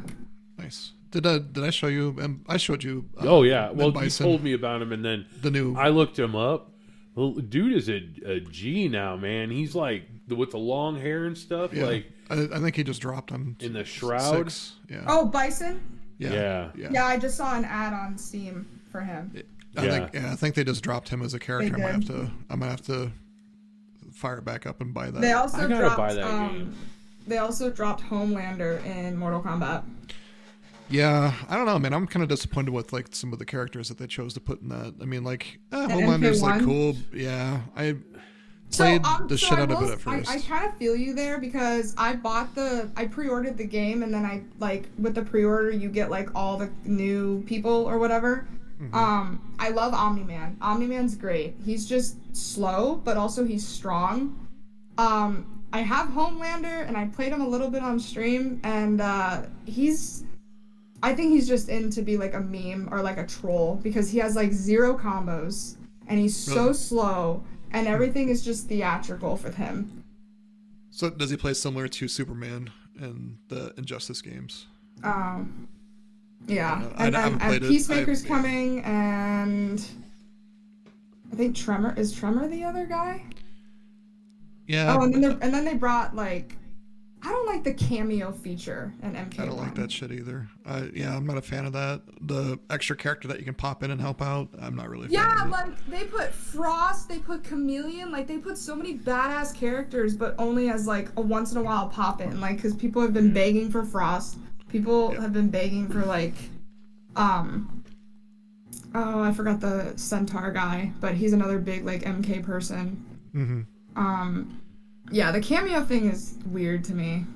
[SPEAKER 1] Nice. Did I show you? I showed you.
[SPEAKER 2] Oh yeah.
[SPEAKER 1] Ed
[SPEAKER 2] Well, you
[SPEAKER 1] Bison,
[SPEAKER 2] told me about him, and then
[SPEAKER 1] the new.
[SPEAKER 2] I looked him up. Well, dude is a G now, man. He's like with the long hair and stuff,
[SPEAKER 1] yeah,
[SPEAKER 2] like
[SPEAKER 1] I think he just dropped on
[SPEAKER 2] in the shroud.
[SPEAKER 1] 6. Yeah.
[SPEAKER 3] Oh, Bison?
[SPEAKER 2] Yeah.
[SPEAKER 3] Yeah, I just saw an ad on Steam for him.
[SPEAKER 1] I think they just dropped him as a character.
[SPEAKER 3] They
[SPEAKER 1] I'm
[SPEAKER 3] did.
[SPEAKER 1] gonna have to fire it back up and buy that.
[SPEAKER 3] They also
[SPEAKER 2] I gotta
[SPEAKER 3] dropped
[SPEAKER 2] buy that game.
[SPEAKER 3] They also dropped Homelander in Mortal Kombat.
[SPEAKER 1] Yeah, I don't know, man. I'm kind of disappointed with like some of the characters that they chose to put in that. I mean, like Homelander's like
[SPEAKER 3] MK1?
[SPEAKER 1] cool. Yeah, I played the shit out of it at first.
[SPEAKER 3] I kind of feel you there because I pre-ordered the game and then I like with the pre-order you get like all the new people or whatever. I love Omni-Man. Omni-Man's great. He's just slow, but also he's strong. I have Homelander and I played him a little bit on stream and I think he's just in to be like a meme or like a troll because he has like 0 combos and he's so
[SPEAKER 1] Really?
[SPEAKER 3] slow and everything is just theatrical for him.
[SPEAKER 1] So does he play similar to Superman in the Injustice games?
[SPEAKER 3] Yeah.
[SPEAKER 1] I
[SPEAKER 3] And
[SPEAKER 1] haven't
[SPEAKER 3] then
[SPEAKER 1] played it.
[SPEAKER 3] Peacemaker's
[SPEAKER 1] yeah.
[SPEAKER 3] coming and I think Tremor the other guy?
[SPEAKER 1] Yeah,
[SPEAKER 3] Oh, and then they brought like I don't like the cameo feature in MK1.
[SPEAKER 1] I don't like that shit either. I'm not a fan of that. The extra character that you can pop in and help out, I'm not really a fan
[SPEAKER 3] Yeah,
[SPEAKER 1] of it.
[SPEAKER 3] like they put Frost, they put Chameleon, like they put so many badass characters, but only as like a once in a while pop in, like because people have been begging for Frost. People have been begging for like, oh, I forgot the Centaur guy, but he's another big like MK person. Yeah, the cameo thing is weird to me.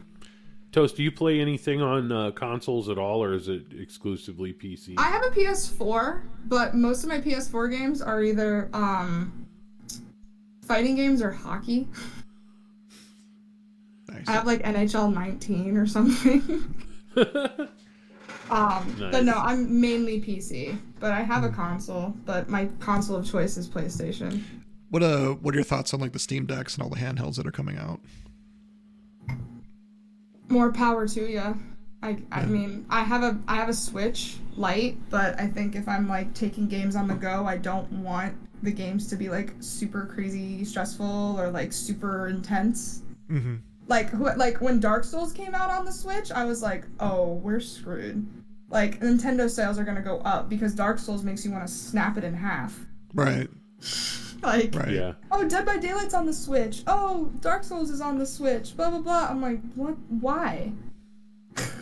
[SPEAKER 2] Toast, do you play anything on consoles at all, or is it exclusively PC?
[SPEAKER 3] I have a PS4, but most of my PS4 games are either fighting games or hockey.
[SPEAKER 1] Nice.
[SPEAKER 3] I have like NHL 19 or something. But no, I'm mainly PC. But I have a console, but my console of choice is PlayStation.
[SPEAKER 1] What are your thoughts on like the Steam Decks and all the handhelds that are coming out?
[SPEAKER 3] More power to you. I mean, I have a Switch Lite, but I think if I'm like taking games on the go, I don't want the games to be like super crazy stressful or like super intense.
[SPEAKER 1] Mm-hmm.
[SPEAKER 3] Like when Dark Souls came out on the Switch, I was like, oh, we're screwed. Like Nintendo sales are gonna go up because Dark Souls makes you want to snap it in half.
[SPEAKER 1] Right.
[SPEAKER 3] Like,
[SPEAKER 1] Right.
[SPEAKER 2] Yeah.
[SPEAKER 3] oh, Dead by Daylight's on the Switch. Oh, Dark Souls is on the Switch. Blah blah blah. I'm like, what? Why?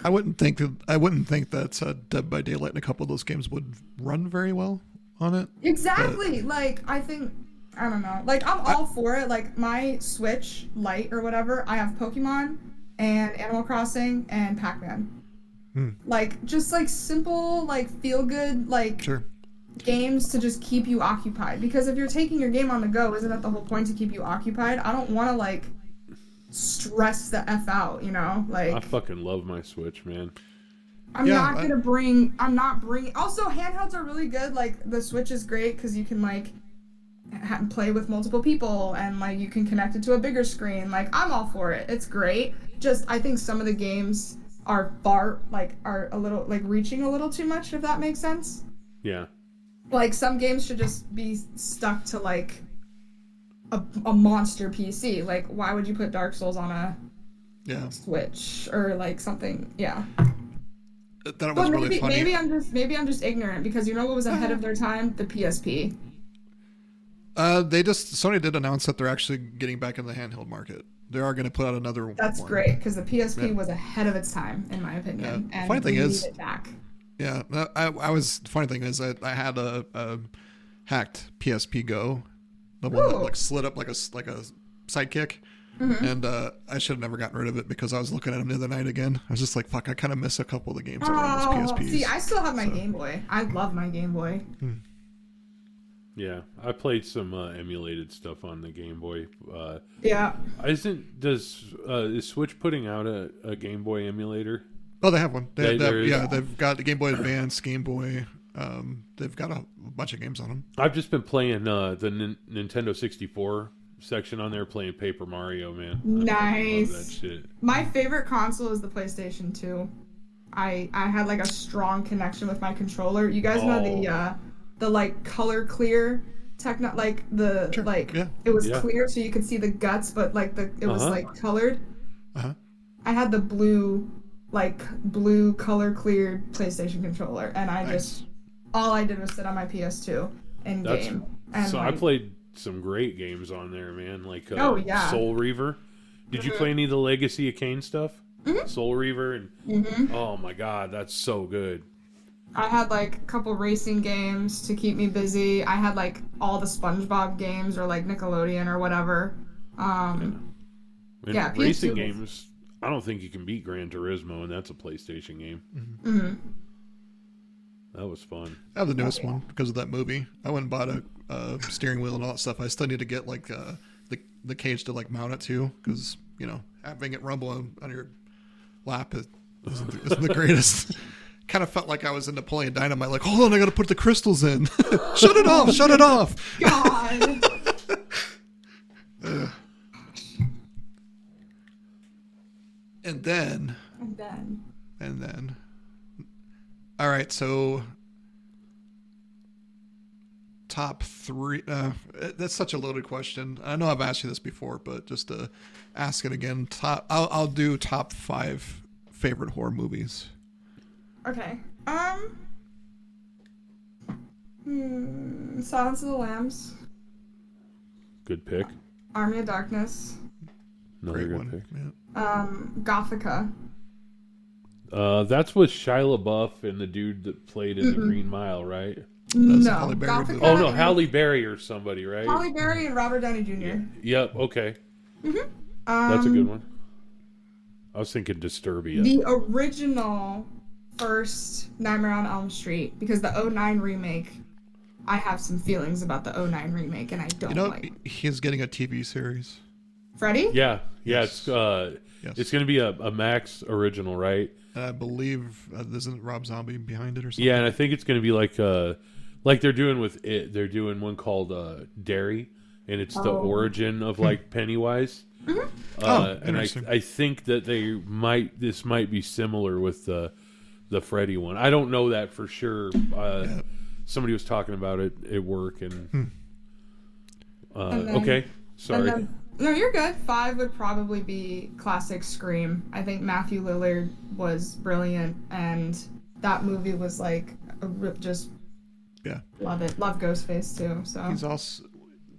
[SPEAKER 1] I wouldn't think that Dead by Daylight and a couple of those games would run very well on it.
[SPEAKER 3] Exactly. Like, I think, I don't know. Like, I'm all for it. Like, my Switch Lite or whatever, I have Pokemon and Animal Crossing and Pac-Man. Like, just like simple, like feel good, like
[SPEAKER 1] Sure.
[SPEAKER 3] games to just keep you occupied. Because if you're taking your game on the go, isn't that the whole point, to keep you occupied? I don't want to like stress the F out, you know? Like,
[SPEAKER 2] I fucking love my Switch, man.
[SPEAKER 3] I'm not bringing, also handhelds are really good. Like the Switch is great because you can like play with multiple people and like you can connect it to a bigger screen. Like, I'm all for it. It's great. Just, I think some of the games are are a little like reaching a little too much, if that makes sense.
[SPEAKER 2] Yeah.
[SPEAKER 3] Like, some games should just be stuck to like a monster PC. Like, why would you put Dark Souls on a Switch or like something? Yeah.
[SPEAKER 1] That was really funny.
[SPEAKER 3] Maybe I'm just ignorant, because you know what was ahead of their time? The PSP.
[SPEAKER 1] Sony did announce that they're actually getting back in the handheld market. They are going to put out another one.
[SPEAKER 3] That's great, because the PSP was ahead of its time, in my opinion.
[SPEAKER 1] Yeah.
[SPEAKER 3] And
[SPEAKER 1] Funny thing
[SPEAKER 3] we
[SPEAKER 1] is,
[SPEAKER 3] need it back.
[SPEAKER 1] Yeah, funny thing is, I had a hacked PSP Go, the one that like slid up like a sidekick, and I should have never gotten rid of it because I was looking at them the other night again. I was just like, fuck, I kind of miss a couple of the games that were on this PSP.
[SPEAKER 3] See, I still have my Game Boy. I love my Game Boy.
[SPEAKER 2] Yeah, I played some emulated stuff on the Game Boy.
[SPEAKER 3] Yeah.
[SPEAKER 2] Is Switch putting out a Game Boy emulator?
[SPEAKER 1] Oh, they have one.
[SPEAKER 2] They've
[SPEAKER 1] They've got the Game Boy Advance, Game Boy. They've got a bunch of games on them.
[SPEAKER 2] I've just been playing the Nintendo 64 section on there, playing Paper Mario, man.
[SPEAKER 3] Nice.
[SPEAKER 2] I love that shit.
[SPEAKER 3] My favorite console is the PlayStation 2. I had like a strong connection with my controller. You guys know the like color clear it was clear so you could see the guts, but like it was like colored. I had the blue color cleared PlayStation controller, and all I did was sit on my PS2 and game. And
[SPEAKER 2] I played some great games on there, man. Like Soul Reaver. Did you play any of the Legacy of Kain stuff? Soul Reaver and oh my god, that's so good.
[SPEAKER 3] I had like a couple racing games to keep me busy. I had like all the SpongeBob games or like Nickelodeon or whatever.
[SPEAKER 2] Racing games, I don't think you can beat Gran Turismo, and that's a PlayStation game. That was fun.
[SPEAKER 1] I have the newest one because of that movie. I went and bought a steering wheel and all that stuff. I still need to get like the cage to like mount it to, because having it rumble on your lap isn't the greatest. Kind of felt like I was in Napoleon Dynamite. Like, hold on, I got to put the crystals in. Shut it off! Shut it off!
[SPEAKER 3] God.
[SPEAKER 1] And then. All right, so top three. That's such a loaded question. I know I've asked you this before, but just to ask it again. I'll do top 5 favorite horror movies.
[SPEAKER 3] Okay. Silence of the Lambs.
[SPEAKER 2] Good pick.
[SPEAKER 3] Army of Darkness.
[SPEAKER 2] Another
[SPEAKER 1] Great
[SPEAKER 2] good
[SPEAKER 1] one.
[SPEAKER 2] pick.
[SPEAKER 1] Yeah.
[SPEAKER 3] Gothica.
[SPEAKER 2] That's with Shia LaBeouf and the dude that played in The Green Mile, right?
[SPEAKER 3] No.
[SPEAKER 1] Halle Berry
[SPEAKER 3] Gothica.
[SPEAKER 1] movie.
[SPEAKER 2] Oh no, Halle Berry or somebody, right?
[SPEAKER 3] Halle Berry and Robert Downey Jr.
[SPEAKER 2] Yep. Okay. That's a good one. I was thinking Disturbia.
[SPEAKER 3] The original first Nightmare on Elm Street, because the 2009 remake, I have some feelings about the 2009 remake, and I don't like.
[SPEAKER 1] He's getting a TV series.
[SPEAKER 3] Freddy?
[SPEAKER 2] Yeah.
[SPEAKER 1] Yes.
[SPEAKER 2] It's going to be a Max original, right?
[SPEAKER 1] And I believe isn't Rob Zombie behind it or something?
[SPEAKER 2] Yeah, and I think it's going to be like they're doing with it. They're doing one called Derry, and it's the origin of like Pennywise. And
[SPEAKER 1] interesting.
[SPEAKER 2] I think that this might be similar with the Freddy one. I don't know that for sure. Somebody was talking about it at work, and okay, sorry.
[SPEAKER 3] No, you're good. 5 would probably be classic Scream. I think Matthew Lillard was brilliant, and that movie was like just love it. Love Ghostface too. So
[SPEAKER 1] he's also,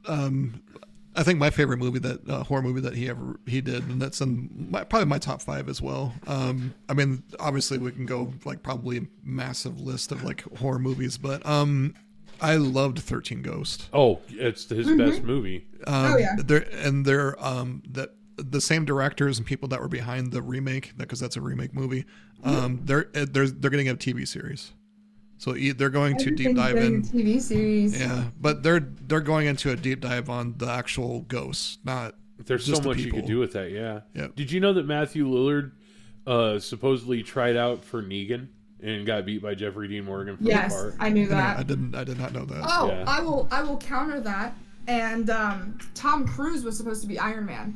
[SPEAKER 1] I think my favorite movie that horror movie that he did, and that's in probably my top 5 as well. I mean, obviously we can go like probably a massive list of like horror movies, but I loved 13 Ghosts.
[SPEAKER 2] Oh, it's his best movie.
[SPEAKER 1] They're the same directors and people that were behind the remake, because that's a remake movie. They're getting a TV series, so they're going to deep dive in
[SPEAKER 3] TV series.
[SPEAKER 1] Yeah, but they're going into a deep dive on the actual ghosts, not
[SPEAKER 2] There's
[SPEAKER 1] just
[SPEAKER 2] so
[SPEAKER 1] the
[SPEAKER 2] much you
[SPEAKER 1] people.
[SPEAKER 2] could do with that. Yeah.
[SPEAKER 1] Yep.
[SPEAKER 2] Did you know that Matthew Lillard supposedly tried out for Negan and got beat by Jeffrey Dean Morgan for the
[SPEAKER 3] Yes,
[SPEAKER 2] part?
[SPEAKER 3] I knew that.
[SPEAKER 1] I did not know that.
[SPEAKER 3] Oh,
[SPEAKER 2] Yeah.
[SPEAKER 3] I will counter that. And Tom Cruise was supposed to be Iron Man,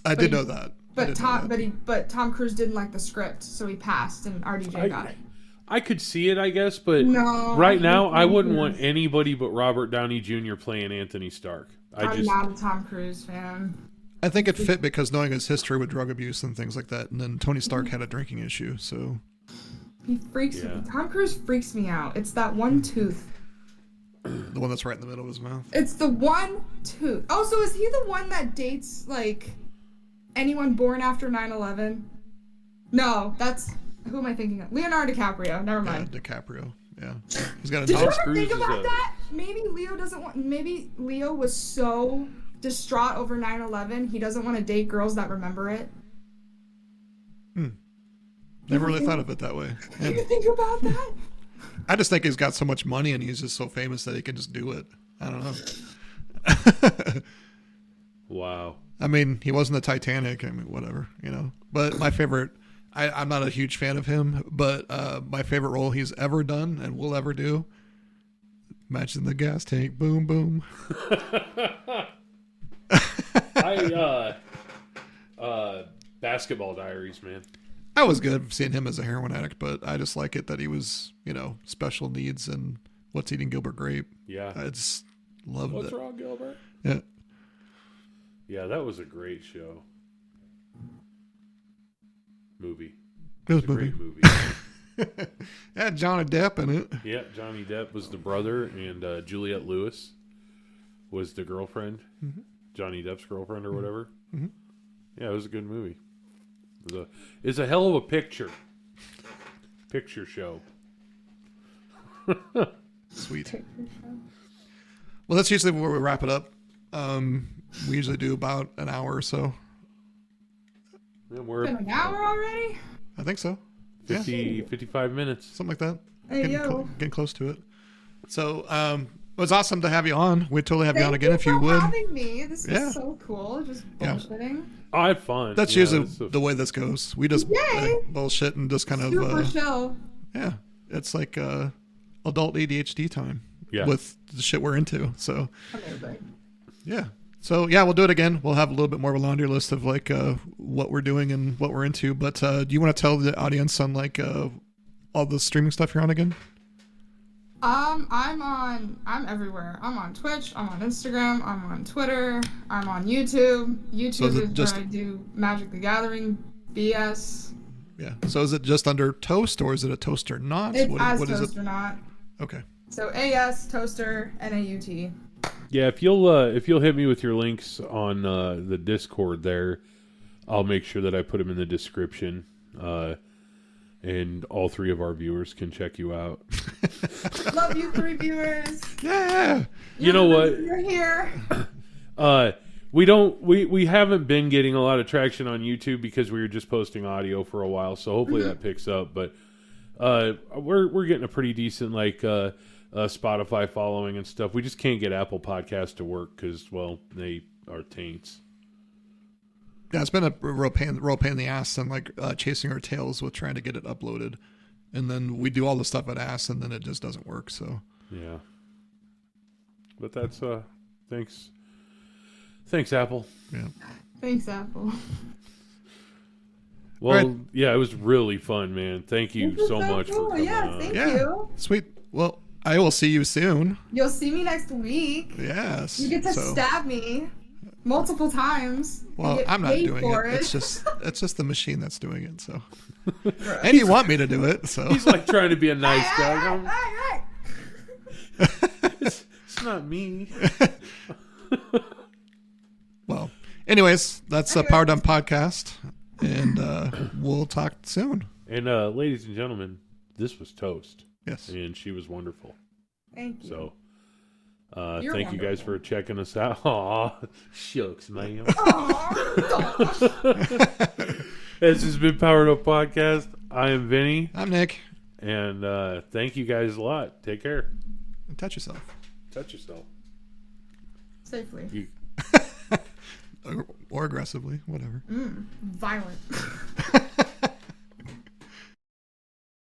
[SPEAKER 1] I did know that.
[SPEAKER 3] but Tom Cruise didn't like the script, so he passed, and RDJ got it.
[SPEAKER 2] I could see it, I guess, but
[SPEAKER 3] No,
[SPEAKER 2] right now I wouldn't
[SPEAKER 3] yeah.
[SPEAKER 2] want anybody but Robert Downey Jr. playing Anthony Stark.
[SPEAKER 3] I'm not a Tom Cruise fan.
[SPEAKER 1] I think it fit because knowing his history with drug abuse and things like that, and then Tony Stark had a drinking issue, so
[SPEAKER 3] He freaks me. Tom Cruise freaks me out. It's that one tooth.
[SPEAKER 1] the one that's right in the middle of his mouth.
[SPEAKER 3] It's the one tooth. Oh, so is he the one that dates like anyone born after 9/11? No, that's who am I thinking of? Leonardo DiCaprio. Never
[SPEAKER 1] Yeah,
[SPEAKER 3] mind.
[SPEAKER 1] DiCaprio. Yeah, he's got a
[SPEAKER 3] Did you
[SPEAKER 1] nose.
[SPEAKER 3] ever
[SPEAKER 2] Cruise
[SPEAKER 3] think
[SPEAKER 2] is
[SPEAKER 3] about
[SPEAKER 2] a-
[SPEAKER 3] that? Maybe Leo doesn't want. Maybe Leo was so distraught over 9/11, he doesn't want to date girls that remember it.
[SPEAKER 1] Never really thought of it that way.
[SPEAKER 3] Did you
[SPEAKER 1] Yeah.
[SPEAKER 3] think about that?
[SPEAKER 1] I just think he's got so much money and he's just so famous that he can just do it. I don't know.
[SPEAKER 2] Wow.
[SPEAKER 1] I mean, he wasn't the Titanic. I mean, whatever, But my favorite, I'm not a huge fan of him, but my favorite role he's ever done and will ever do, imagine the gas tank, boom, boom.
[SPEAKER 2] Basketball Diaries, man.
[SPEAKER 1] I was good seeing him as a heroin addict, but I just like it that he was, special needs and What's Eating Gilbert Grape.
[SPEAKER 2] Yeah.
[SPEAKER 1] I just loved
[SPEAKER 2] What's
[SPEAKER 1] it.
[SPEAKER 2] wrong, Gilbert?
[SPEAKER 1] Yeah.
[SPEAKER 2] Yeah, that was a great show. Movie.
[SPEAKER 1] It was
[SPEAKER 2] It's a
[SPEAKER 1] movie.
[SPEAKER 2] great movie.
[SPEAKER 1] Had Johnny Depp in it.
[SPEAKER 2] Yeah, Johnny Depp was the brother, and Juliette Lewis was the girlfriend.
[SPEAKER 1] Mm-hmm.
[SPEAKER 2] Johnny Depp's girlfriend or whatever.
[SPEAKER 1] Mhm.
[SPEAKER 2] Yeah, it was a good movie. It's a hell of a picture show.
[SPEAKER 1] Sweet. Well, that's usually where we wrap it up. We usually do about an hour or so.
[SPEAKER 2] And we're
[SPEAKER 3] Been an hour already?
[SPEAKER 1] I think so.
[SPEAKER 2] 55 minutes.
[SPEAKER 1] Something like that.
[SPEAKER 3] Hey, yo.
[SPEAKER 1] Getting close to it. So, it was awesome to have you on. We'd totally have you on
[SPEAKER 3] Thank
[SPEAKER 1] again
[SPEAKER 3] you
[SPEAKER 1] if you
[SPEAKER 3] for
[SPEAKER 1] would.
[SPEAKER 3] having me. This
[SPEAKER 1] Yeah.
[SPEAKER 3] was so cool. Just
[SPEAKER 1] Yeah.
[SPEAKER 3] bullshitting.
[SPEAKER 2] Oh, I had fun.
[SPEAKER 1] That's
[SPEAKER 2] Yeah,
[SPEAKER 1] usually
[SPEAKER 2] that's
[SPEAKER 1] the way this goes. We just
[SPEAKER 3] Yay!
[SPEAKER 1] bullshit and just kind of,
[SPEAKER 3] Super chill.
[SPEAKER 1] yeah, it's like adult ADHD time
[SPEAKER 2] Yeah.
[SPEAKER 1] with the shit we're into. So,
[SPEAKER 3] Amazing.
[SPEAKER 1] yeah. So, yeah, we'll do it again. We'll have a little bit more of a laundry list of like what we're doing and what we're into. But do you want to tell the audience on like all the streaming stuff you're on again?
[SPEAKER 3] I'm everywhere. I'm on Twitch, I'm on Instagram, I'm on Twitter, I'm on YouTube. YouTube
[SPEAKER 1] is it
[SPEAKER 3] is
[SPEAKER 1] just-
[SPEAKER 3] where I do Magic the Gathering BS.
[SPEAKER 1] Yeah. So is it just under Toast or is it a Toast or Not?
[SPEAKER 3] It's as
[SPEAKER 1] what is
[SPEAKER 3] Toast
[SPEAKER 1] it?
[SPEAKER 3] or Not.
[SPEAKER 1] Okay.
[SPEAKER 3] So AS, Toaster, NAUT.
[SPEAKER 2] Yeah, if you'll hit me with your links on the Discord there, I'll make sure that I put them in the description, and all 3 of our viewers can check you out.
[SPEAKER 3] Love you, 3 viewers.
[SPEAKER 1] Yeah.
[SPEAKER 2] You know what?
[SPEAKER 3] You're here.
[SPEAKER 2] We haven't been getting a lot of traction on YouTube because we were just posting audio for a while, so hopefully that picks up. But we're getting a pretty decent Spotify following and stuff. We just can't get Apple Podcasts to work because, well, they are taints.
[SPEAKER 1] Yeah, it's been a real pain in the ass and like chasing our tails with trying to get it uploaded. And then we do all the stuff at ass and then it just doesn't work. So
[SPEAKER 2] Yeah. But that's Thanks, Apple.
[SPEAKER 1] Yeah.
[SPEAKER 3] Thanks, Apple.
[SPEAKER 2] Well,
[SPEAKER 1] Right.
[SPEAKER 2] yeah, it was really fun, man. Thank you
[SPEAKER 3] This is
[SPEAKER 2] so much
[SPEAKER 3] cool.
[SPEAKER 2] for coming
[SPEAKER 3] Yeah,
[SPEAKER 2] on.
[SPEAKER 3] thank
[SPEAKER 1] Yeah.
[SPEAKER 3] you.
[SPEAKER 1] Sweet. Well, I will see you soon.
[SPEAKER 3] You'll see me next week.
[SPEAKER 1] Yes.
[SPEAKER 3] You get to
[SPEAKER 1] So-
[SPEAKER 3] stab me multiple times. and
[SPEAKER 1] Well,
[SPEAKER 3] get
[SPEAKER 1] I'm not
[SPEAKER 3] paid
[SPEAKER 1] doing
[SPEAKER 3] for
[SPEAKER 1] it. It's just the machine that's doing it. So,
[SPEAKER 3] Bro.
[SPEAKER 1] and you want me to do it. So
[SPEAKER 2] He's like trying to be a nice
[SPEAKER 3] Hey,
[SPEAKER 2] guy.
[SPEAKER 3] hey,
[SPEAKER 2] I'm-
[SPEAKER 3] hey, hey.
[SPEAKER 2] It's not me.
[SPEAKER 1] well, anyways, that's a Power Dump podcast, and we'll talk soon.
[SPEAKER 2] And ladies and gentlemen, this was Toast,
[SPEAKER 1] Yes.
[SPEAKER 2] and she was wonderful.
[SPEAKER 3] Thank you.
[SPEAKER 2] So,
[SPEAKER 3] You're
[SPEAKER 2] thank you guys
[SPEAKER 3] wonderful.
[SPEAKER 2] for checking us out. Aw, shucks, man.
[SPEAKER 3] Aw.
[SPEAKER 2] This has been Powered Up Podcast. I am Vinny,
[SPEAKER 1] I'm Nick.
[SPEAKER 2] and thank you guys a lot. Take care.
[SPEAKER 1] Touch yourself.
[SPEAKER 2] Touch yourself.
[SPEAKER 3] Safely.
[SPEAKER 2] You
[SPEAKER 1] Or aggressively, whatever.
[SPEAKER 3] Violent.